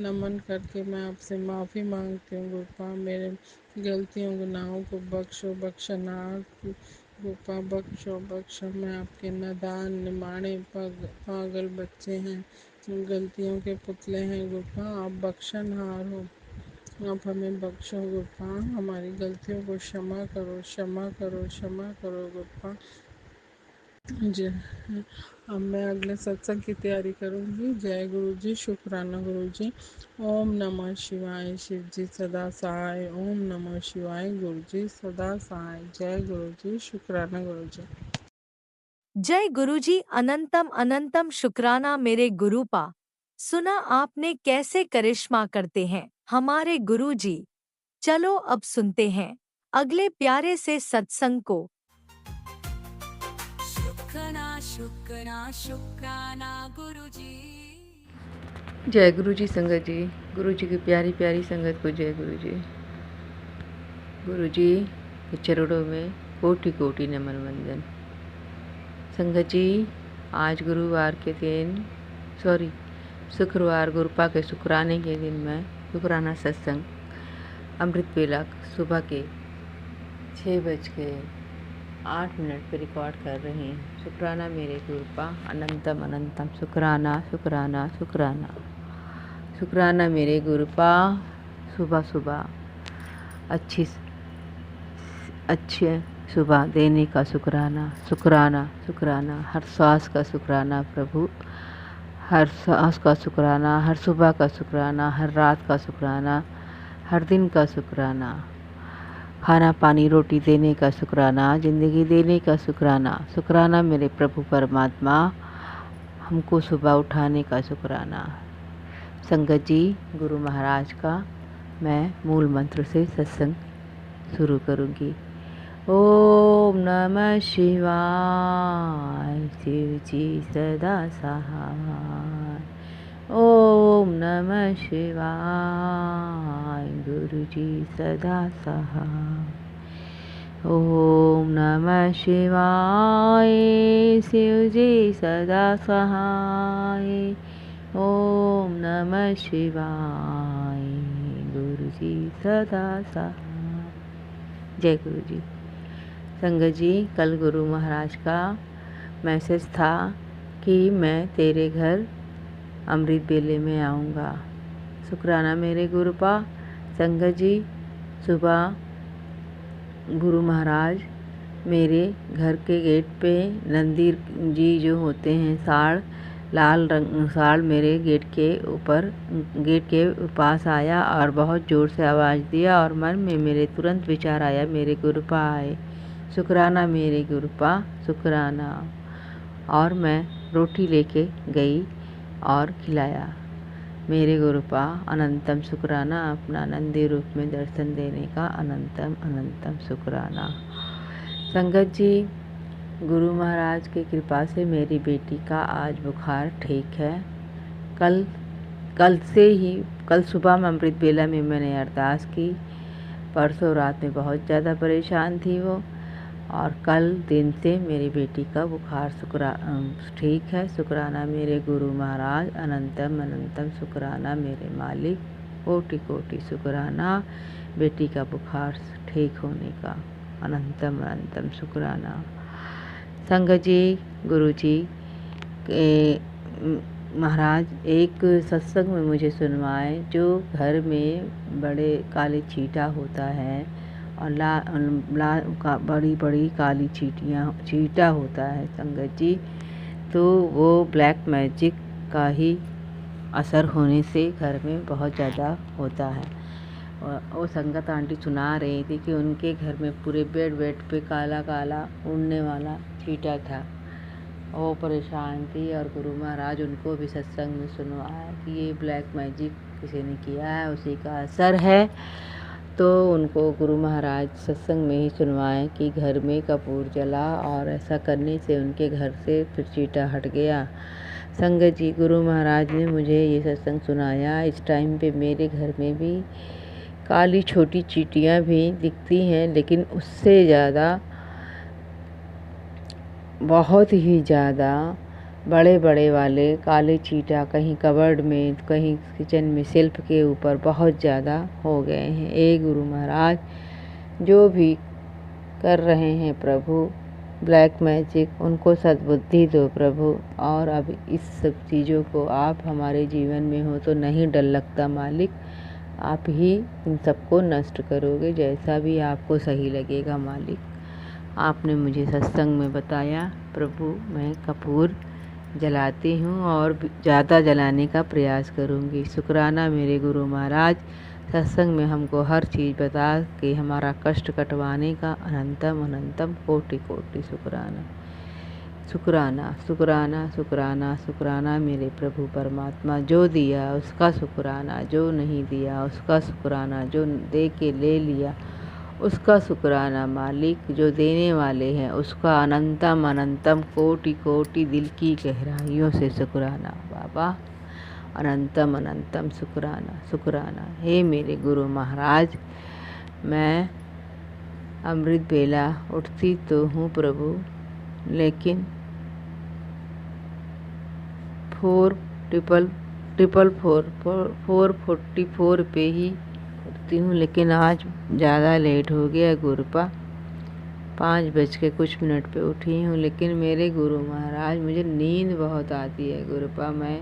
नमन करके मैं आपसे माफ़ी मांगती हूँ गुरपा। मेरे गलतियों गुनाहों को बख्शो, बख्शनार गुरपा, बख्शो बख्शो। मैं आपके नादान निमाणे पागल बच्चे हैं, गलतियों के पुतले हैं गुरपा। आप बख्शनहार हो, आप हमें बख्शो गुरपा। हमारी गलतियों को क्षमा करो, क्षमा करो, क्षमा करो गुरपा जी। अब मैं अगले सत्संग की तैयारी करूंगी। जय गुरु जी, शुक्राना गुरु जी। ओम नमः शिवाय। शिव जी सदा सहाय। ओम नमः शिवाय। गुरु जी सदा सहाय। जय गुरु जी, शुक्राना गुरु जी। जय गुरुजी, अनंतम अनंतम शुक्राना मेरे गुरुपा। सुना आपने कैसे करिश्मा करते हैं हमारे गुरुजी। चलो अब सुनते हैं अगले प्यारे से सत्संग को। शुक्राना शुक्राना शुक्राना गुरु जी। जय गुरु जी संगत जी। गुरु जी की प्यारी प्यारी संगत को जय गुरु जी। गुरु जी के चरणों में कोटि कोटि नमन वंदन। संगत जी, आज गुरुवार के दिन शुक्रवार गुरुपा के शुक्राने के दिन में शुक्राना सत्संग अमृत वेला सुबह के 6:08 पे रिकॉर्ड कर रहे हैं। शुक्राना मेरे गुरुपा, अनंतम अनंतम शुक्राना शुक्राना शुक्राना। शुक्राना मेरे गुरुपा, सुबह सुबह अच्छे सुबह देने का शुक्राना शुक्राना शुक्राना। हर श्वास का शुक्राना प्रभु, हर श्वास का शुक्राना, हर सुबह का शुक्राना, हर रात का शुक्राना, हर दिन का शुक्राना। खाना पानी रोटी देने का शुक्राना, ज़िंदगी देने का शुक्राना। शुक्राना मेरे प्रभु परमात्मा, हमको सुबह उठाने का शुक्राना। संगत जी, गुरु महाराज का मैं मूल मंत्र से सत्संग शुरू करूँगी। ओम नमः शिवाय। शिव जी सदा सहाय। ओम नमः शिवाय। गुरु जी सदा सहाय। ओम नमः शिवाय। शिव जी सदा सहाय। ओम नमः शिवाय। गुरु जी सदा सहाय। जय गुरु जी। संगत जी, कल गुरु महाराज का मैसेज था कि मैं तेरे घर अमृत बेले में आऊँगा। शुक्राना मेरे गुरुपा। संगत जी, सुबह गुरु महाराज मेरे घर के गेट पे नंदी जी जो होते हैं लाल रंग साड़ मेरे गेट के पास आया और बहुत ज़ोर से आवाज़ दिया और मन में मेरे तुरंत विचार आया, मेरे गुरुपा आए। शुक्राना मेरे गुरुपा, शुक्राना। और मैं रोटी लेके गई और खिलाया। मेरे गुरुपा, अनंतम शुक्राना। अपना नंदी रूप में दर्शन देने का अनंतम अनंतम शुक्राना। संगत जी, गुरु महाराज की कृपा से मेरी बेटी का आज बुखार ठीक है। कल सुबह में अमृत बेला में मैंने अरदास की। परसों रात में बहुत ज़्यादा परेशान थी वो, और कल दिन से मेरी बेटी का बुखार ठीक है। शुक्राना मेरे गुरु महाराज, अनंतम अनंतम शुक्राना मेरे मालिक, कोटि कोटि शुक्राना बेटी का बुखार ठीक होने का, अनंतम अनंतम शुक्राना। संगत जी, गुरु जी महाराज एक सत्संग में मुझे सुनवाए, जो घर में बड़े काले चीटा होता है और बड़ी बड़ी काली चीटा होता है संगत जी, तो वो ब्लैक मैजिक का ही असर होने से घर में बहुत ज़्यादा होता है। वो संगत आंटी सुना रही थी कि उनके घर में पूरे बेड पे काला काला उड़ने वाला चीटा था। वो परेशान थी और गुरु महाराज उनको भी सत्संग में सुनवाया कि ये ब्लैक मैजिक किसी ने किया है, उसी का असर है। तो उनको गुरु महाराज सत्संग में ही सुनवाए कि घर में कपूर जला, और ऐसा करने से उनके घर से फिर चीटा हट गया। संगत जी, गुरु महाराज ने मुझे ये सत्संग सुनाया। इस टाइम पे मेरे घर में भी काली छोटी चींटियाँ भी दिखती हैं, लेकिन उससे ज़्यादा बहुत ही ज़्यादा बड़े बड़े वाले काले चीटा कहीं कबर्ड में, कहीं किचन में शेल्फ के ऊपर बहुत ज़्यादा हो गए हैं। ए गुरु महाराज, जो भी कर रहे हैं प्रभु ब्लैक मैजिक, उनको सद्बुद्धि दो प्रभु। और अब इस सब चीज़ों को आप हमारे जीवन में हो तो नहीं डर लगता मालिक, आप ही इन सबको नष्ट करोगे, जैसा भी आपको सही लगेगा मालिक। आपने मुझे सत्संग में बताया प्रभु, मैं कपूर जलाती हूँ और ज़्यादा जलाने का प्रयास करूँगी। शुक्राना मेरे गुरु महाराज, सत्संग में हमको हर चीज़ बता के हमारा कष्ट कटवाने का अनंतम अनंतम कोटि कोटि शुक्राना। शुक्राना शुक्राना शुक्राना शुक्राना मेरे प्रभु परमात्मा। जो दिया उसका शुक्राना, जो नहीं दिया उसका शुक्राना, जो दे के ले लिया उसका शुक्राना मालिक। जो देने वाले हैं उसका अनंतम अनंतम कोटि कोटि दिल की गहराइयों से शुक्राना बाबा, अनंतम अनंतम शुक्राना शुक्राना। हे मेरे गुरु महाराज, मैं अमृत बेला उठती तो हूँ प्रभु, लेकिन 444 पे ही उठती हूँ, लेकिन आज ज़्यादा लेट हो गया गुरुपा। 5 बज के कुछ मिनट पे उठी हूँ, लेकिन मेरे गुरु महाराज मुझे नींद बहुत आती है गुरुपा। मैं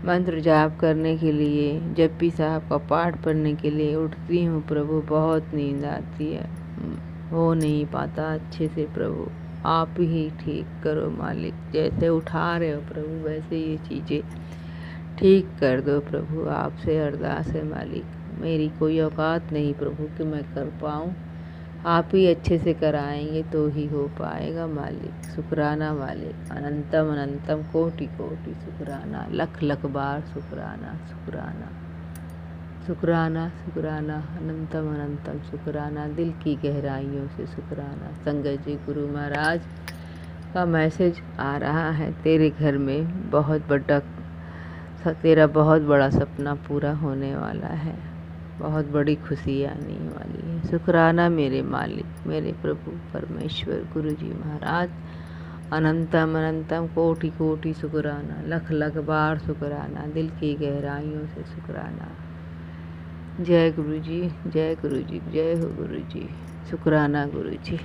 मंत्र जाप करने के लिए, जपी साहब का पाठ पढ़ने के लिए उठती हूँ प्रभु, बहुत नींद आती है, हो नहीं पाता अच्छे से प्रभु। आप ही ठीक करो मालिक, जैसे उठा रहे हो प्रभु वैसे ये चीज़ें ठीक कर दो प्रभु। आपसे अरदास है मालिक, मेरी कोई औकात नहीं प्रभु कि मैं कर पाऊँ, आप ही अच्छे से कराएंगे तो ही हो पाएगा मालिक। शुक्राना मालिक, अनंतम अनंतम कोटि कोटि शुक्राना, लख लख बार शुक्राना शुक्राना शुक्राना शुक्राना, अनंतम अनंतम शुक्राना, दिल की गहराइयों से शुक्राना। संगत जी, गुरु महाराज का मैसेज आ रहा है, तेरे घर में तेरा बहुत बड़ा सपना पूरा होने वाला है, बहुत बड़ी खुशी आने वाली है। शुक्राना मेरे मालिक, मेरे प्रभु परमेश्वर गुरु जी महाराज, अनंतम अनंतम कोटि कोटि शुक्राना, लख लख बार शुक्राना, दिल की गहराइयों से शुक्राना। जय गुरु जी, जय गुरु जी, जय हो गुरु जी। शुक्राना गुरु जी।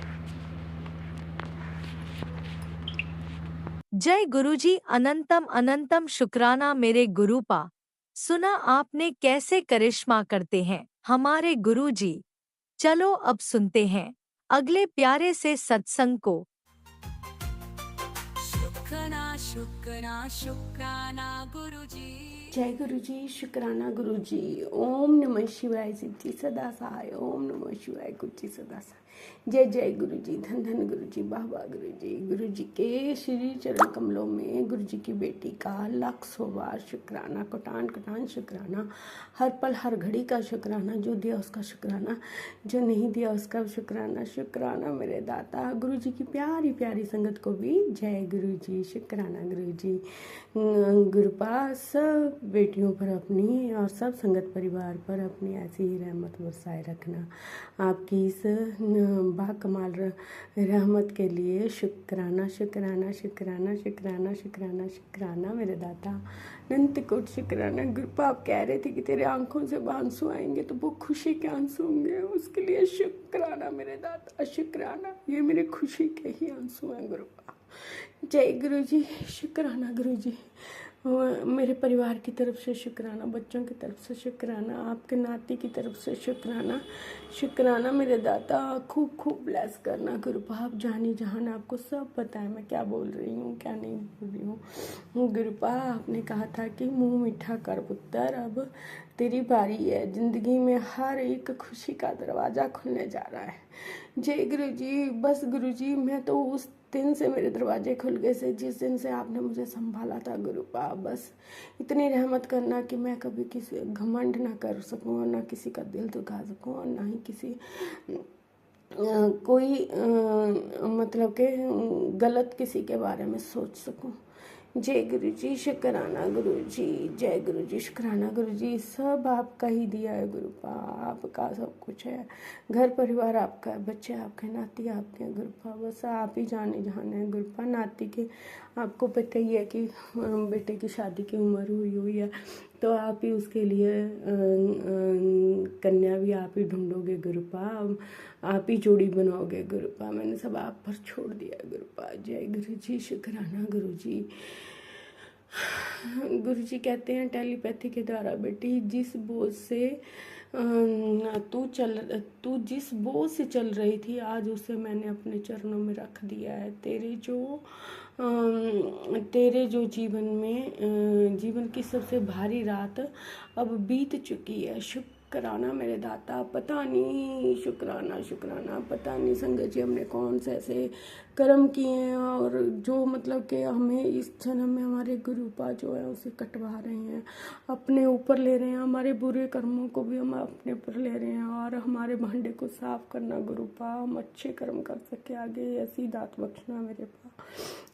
जय गुरुजी, अनंतम अनंतम शुक्राना मेरे गुरुपा। सुना आपने कैसे करिश्मा करते हैं हमारे गुरुजी। चलो अब सुनते हैं अगले प्यारे से सत्संग को। शुक्राना शुक्राना शुक्राना गुरुजी। जय गुरु जी, शुक्राना गुरु जी। ओम नमः शिवाय, सिद्धि सदा सहाय। ओम नमः शिवाय, कुच्ची सदा सहाय। जय जय गुरु जी, धन धन गुरु जी, बाबा गुरु जी। गुरु जी के श्री चरण कमलों में गुरु जी की बेटी का लाख सौ बार शुक्राना, कोटान कोटान शुक्राना, हर पल हर घड़ी का शुक्राना। जो दिया उसका शुक्राना, जो नहीं दिया उसका शुक्राना। शुक्राना मेरे दाता। गुरु जी की प्यारी प्यारी संगत को भी जय गुरु जी, शुक्राना गुरु जी। गुरुपा सब बेटियों पर अपनी और सब संगत परिवार पर अपनी ऐसी ही रहमत बरसाए रखना। आपकी इस बाकमाल रहमत के लिए शुक्राना शुक्राना शुक्राना शुक्राना शुक्राना शुक्राना मेरे दाता। अनंत कोटि शुक्राना। गुरुपा आप कह रहे थे कि तेरे आंखों से आंसू आएंगे तो वो खुशी के आंसू होंगे, उसके लिए शुक्राना मेरे दाता, शुक्राना। ये मेरे खुशी के ही आंसू हैं गुरुपा। जय गुरु जी, शुक्राना गुरु जी। मेरे परिवार की तरफ से शुक्राना, बच्चों की तरफ से शुक्राना, आपके नाती की तरफ से शुक्राना। शुक्राना मेरे दाता, खूब खूब ब्लेस करना गुरुपा। आप जानी जहान, आपको सब पता है मैं क्या बोल रही हूँ क्या नहीं बोल रही हूँ। गुरुपा आपने कहा था कि मुँह मीठा कर पुत्र, अब तेरी बारी है। ज़िंदगी में हर एक खुशी का दरवाज़ा खुलने जा रहा है। जय गुरु जी। बस गुरु जी, मैं तो उस दिन से मेरे दरवाजे खुल गए से, जिस दिन से आपने मुझे संभाला था गुरु पाप, बस इतनी रहमत करना कि मैं कभी किसी घमंड ना कर सकूं और ना किसी का दिल दुखा सकूं और ना ही किसी कोई मतलब के गलत किसी के बारे में सोच सकूं। जय गुरु जी, शुक्राना गुरु जी, जय गुरु जी, शुक्राना गुरु जी। सब आपका ही दिया है गुरु पा, आपका सब कुछ है, घर परिवार आपका है, बच्चे आपके, नाती आपके हैं गुरु पा, बस आप ही जाने जहाने हैं गुरु पा। नाती के आपको पता ही है कि बेटे की शादी की उम्र हुई है, तो आप ही उसके लिए कन्या भी आप ही ढूंढोगे गुरु पा, आप ही जोड़ी बनाओगे गुरु पा। मैंने सब आप पर छोड़ दिया गुरु पा। जय गुरु जी, शुक्राना गुरु जी। गुरु जी कहते हैं टेलीपैथी के द्वारा, बेटी जिस बोझ से तू जिस बोझ से चल रही थी, आज उसे मैंने अपने चरणों में रख दिया है। तेरे जो जीवन की सबसे भारी रात अब बीत चुकी है। शुक्राना मेरे दाता। पता नहीं, शुक्राना पता नहीं संगत जी हमने कौन से ऐसे कर्म किए हैं और जो मतलब कि हमें इस जन्म में हमारे गुरुपा जो है उसे कटवा रहे हैं, अपने ऊपर ले रहे हैं। हमारे बुरे कर्मों को भी हम अपने ऊपर ले रहे हैं और हमारे भांडे को साफ करना गुरुपा, हम अच्छे कर्म कर सके आगे, ऐसी दात बख्शना मेरे पा।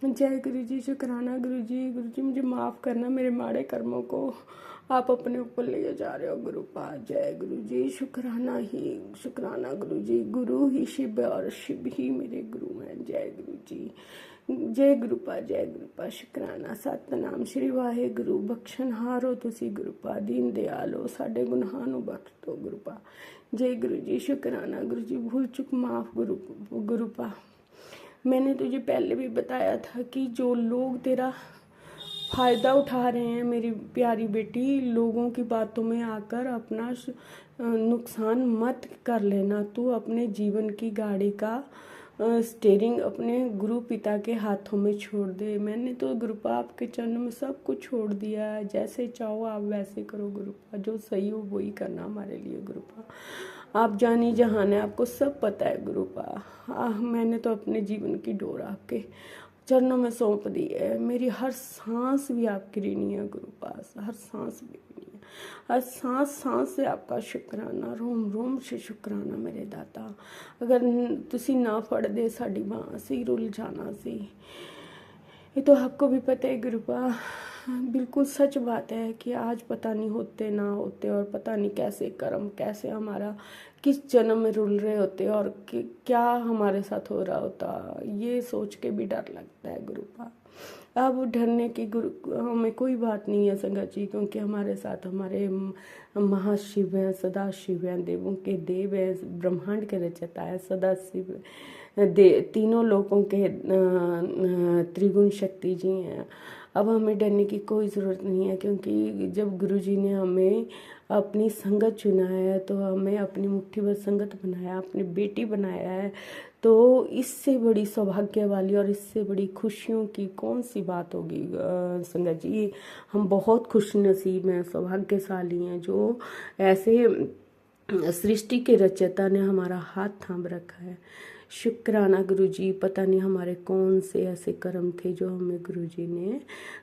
जय गुरु जी, शुक्राना गुरु जी मुझे माफ़ करना, मेरे माड़े कर्मों को आप अपने ऊपर ले जा रहे हो गुरु पा। जय गुरु जी, शुक्राना गुरु जी। गुरु ही शिव और शिव ही मेरे गुरु हैं। जय गुरु जी, जय गुरु पा, शुक्राना। सतनाम श्री वाहे गुरु, बख्शन हारो तुसी गुरु पा, दीन दयालो साडे गुनाहां नूं बख्श दो गुरु पा। जय गुरु जी, शुक्राना गुरु जी। भूल चुक माफ गुरु पा। मैंने तुझे पहले भी बताया था कि जो लोग तेरा फ़ायदा उठा रहे हैं मेरी प्यारी बेटी, लोगों की बातों में आकर अपना नुकसान मत कर लेना। तू अपने जीवन की गाड़ी का स्टीयरिंग अपने गुरु पिता के हाथों में छोड़ दे। मैंने तो गुरुपा आपके चरणों में सब कुछ छोड़ दिया है, जैसे चाहो आप वैसे करो गुरुपा, जो सही हो वही करना हमारे लिए गुरुपा। आप जानी जहान है, आपको सब पता है गुरुपा। मैंने तो अपने जीवन की डोर आपके चरणों में सौंप दी है। मेरी हर सांस भी आपकी ऋणी है गुरु पास, हर सांस भी ऋणी है, हर सांस से आपका शुक्राना, रोम रोम से शुक्राना मेरे दाता। अगर तुसी ना फड़ दे साड़ी बांह सी रुल जाना सी। ये तो आपको भी पता है गुरुपा, बिल्कुल सच बात है कि आज पता नहीं होते ना होते और पता नहीं कैसे कर्म, कैसे हमारा किस जन्म में रुल रहे होते और क्या हमारे साथ हो रहा होता, ये सोच के भी डर लगता है गुरुपा। अब डरने की हमें कोई बात नहीं है संगत जी, क्योंकि हमारे साथ हमारे महाशिव हैं, सदाशिव हैं, देवों के देव हैं, ब्रह्मांड के रचयिता है सदाशिव, तीनों लोगों के त्रिगुण शक्ति जी हैं। अब हमें डरने की कोई ज़रूरत नहीं है, क्योंकि जब गुरुजी ने हमें अपनी संगत चुना है, तो हमें अपनी मुट्ठी भर संगत बनाया, अपनी बेटी बनाया है, तो इससे बड़ी सौभाग्य वाली और इससे बड़ी खुशियों की कौन सी बात होगी संगत जी। हम बहुत खुश नसीब हैं, सौभाग्यशाली हैं, जो ऐसे सृष्टि के रचयिता ने हमारा हाथ थाम रखा है। शुक्राना गुरुजी। पता नहीं हमारे कौन से ऐसे कर्म थे जो हमें गुरुजी ने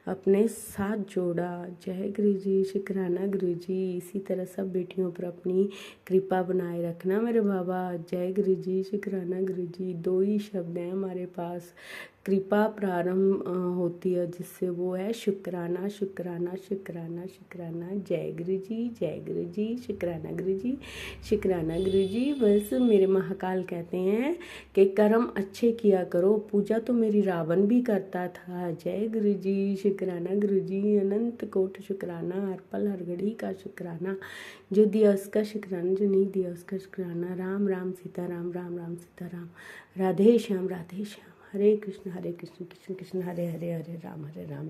अपने साथ जोड़ा। जय गुरुजी, शुक्राना गुरुजी। इसी तरह सब बेटियों पर अपनी कृपा बनाए रखना मेरे बाबा। जय गुरुजी, शुक्राना गुरुजी। दो ही शब्द हैं हमारे पास, कृपा प्रारंभ होती है जिससे, वो है शुक्राना शुक्राना शुक्राना शुक्राना। जय गुरुजी, जय गुरुजी, शुक्राना गुरुजी, शुक्राना गुरुजी। बस मेरे महाकाल कहते हैं कि कर्म अच्छे किया करो, पूजा तो मेरी रावण भी करता था। जय गुरुजी, शुक्राना गुरुजी। अनंत कोट शुक्राना, हर पल हर घड़ी का शुक्राना, जो दिया उसका शुक्राना, जो नहीं दिया उसका शुक्राना। राम राम सीता राम, राम राम सीता राम, राधे श्याम राधे श्याम। हरे कृष्ण कृष्ण कृष्ण हरे हरे, हरे राम राम।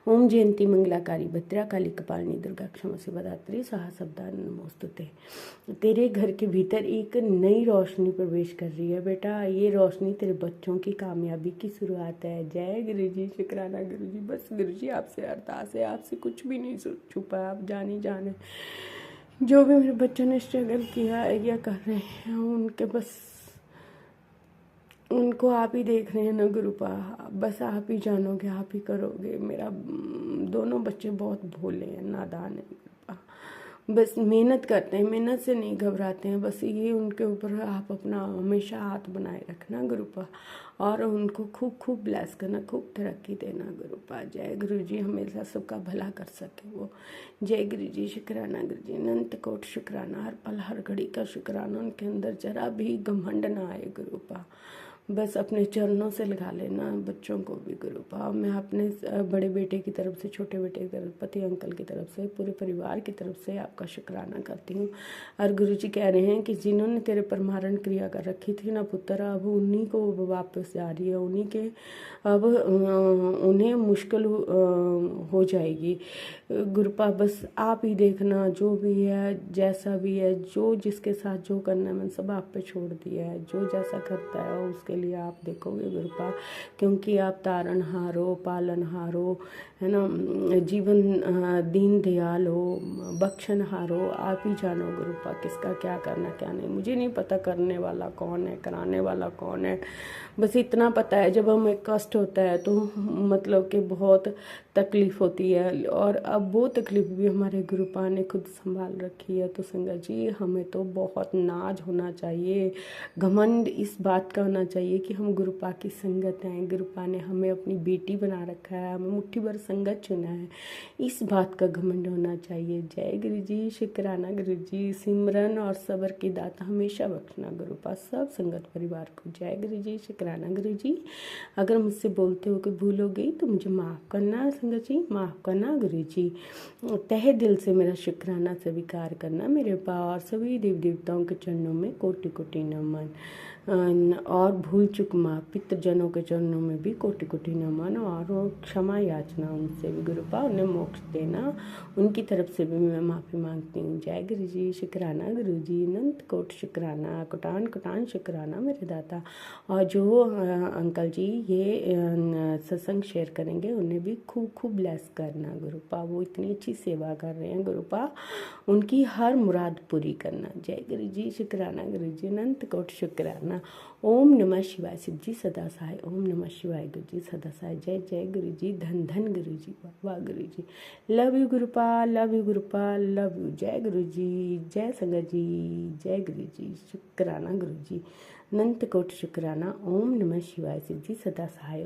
ओम जयंती मंगलाकारी भद्रा काली कपालिनी दुर्गा क्षमा शिवा धात्री स्वाहा शब्दा नमोस्तुते। तेरे घर के भीतर एक नई रोशनी प्रवेश कर रही है बेटा। ये रोशनी तेरे बच्चों की कामयाबी की शुरुआत है। जय गुरुजी, शुक्राना गुरुजी। बस गुरुजी आपसे अरदास है, आपसे कुछ भी नहीं छुपा, आप जाने जो भी मेरे बच्चों ने स्ट्रगल किया है या कर रहे हैं, उनके बस उनको आप ही देख रहे हैं ना गुरुपा, बस आप ही जानोगे, आप ही करोगे। मेरा दोनों बच्चे बहुत भोले हैं, नादान हैं गुरुपा, बस मेहनत करते हैं, मेहनत से नहीं घबराते हैं। बस ये उनके ऊपर आप अपना हमेशा हाथ बनाए रखना गुरुपा, और उनको खूब खूब ब्लेस करना, खूब तरक्की देना गुरुपा। जय गुरु जी, हमेशा सबका भला कर सके वो। जय गुरु जी, शुक्राना गुरु जी, अनंत कोट शुक्राना, हर पल हर घड़ी का शुक्राना। उनके अंदर जरा भी घमंड ना आए गुरुपा, बस अपने चरणों से लगा लेना बच्चों को भी गुरुपा। मैं अपने बड़े बेटे की तरफ से, छोटे बेटे की तरफ, पति अंकल की तरफ से, पूरे परिवार की तरफ से आपका शुक्राना करती हूँ। और गुरु जी कह रहे हैं कि जिन्होंने तेरे परमारण क्रिया कर रखी थी ना पुत्र, अब उन्हीं को वापस जा रही है, उन्हीं के अब उन्हें मुश्किल हो जाएगी गुरुपा। बस आप ही देखना, जो भी है, जैसा भी है, जो जिसके साथ जो करना है, मैंने सब आप पे छोड़ दिया है। जो जैसा करता है उसके लिए आप देखोगे गुरुपा, क्योंकि आप तारनहारो, पालनहारो है ना, जीवन दीन दयाल हो, बख्शनहारो, आप ही जानो गुरुपा किसका क्या करना क्या नहीं। मुझे नहीं पता करने वाला कौन है, कराने वाला कौन है, बस इतना पता है जब हमें कष्ट होता है तो मतलब कि बहुत तकलीफ़ होती है, और अब वो तकलीफ़ भी हमारे गुरुपा ने खुद संभाल रखी है। तो संगत जी, हमें तो बहुत नाज होना चाहिए, घमंड इस बात का होना चाहिए कि हम गुरुपा की संगत हैं। गुरुपा ने हमें अपनी बेटी बना रखा है, हमें मुट्ठी भर संगत चुना है, इस बात का घमंड होना चाहिए। जय गुरु जी, शुक्राना गुरु जी, सिमरन और सब्र की दाता हमेशा बख्शना गुरुपा सब संगत परिवार को। जय गुरु जी, शुक्राना गुरु जी। अगर मुझसे बोलते हो कि भूल हो गई तो मुझे माफ़ करना संगत जी, माफ़ करना गुरु जी। तहे दिल से मेरा शुक्राना स्वीकार करना। मेरे पास और सभी देव देवताओं के चरणों में कोटि कोटि नमन, और भूल चुक माँ पितृजनों के चरणों में भी कोटि कोटि नमन, और क्षमा याचना उनसे भी गुरुपा, उन्हें मोक्ष देना, उनकी तरफ से भी मैं माफ़ी मांगती हूँ। जय गुरु जी, शुक्राना गुरु जी, अनंत कोट शुक्राना, कोटान कोटान शुक्राना मेरे दाता। और जो अंकल जी ये सत्संग शेयर करेंगे उन्हें भी खूब खूब ब्लेस करना गुरुपा, वो इतनी अच्छी सेवा कर रहे हैं गुरुपा, उनकी हर मुराद पूरी करना। जय गुरु जी, शुक्राना गुरु जी, अनंत कोट शुक्राना। ओम नमः शिवाय, शिव जी सदा सहाय। ओम नमः शिवाय, गुरु जी सदा सहाय। जय जय गुरु जी, धन धन गुरु जी, वाह Guru ji, love you Gurupa, love you Gurupa, love you. जय गुरु जी, जय संगत जी, जय गुरु जी, शुक्राना गुरु जी, अनंत कोट शुक्राना। ओम नमः शिवाय, शिव जी सदा सहाय।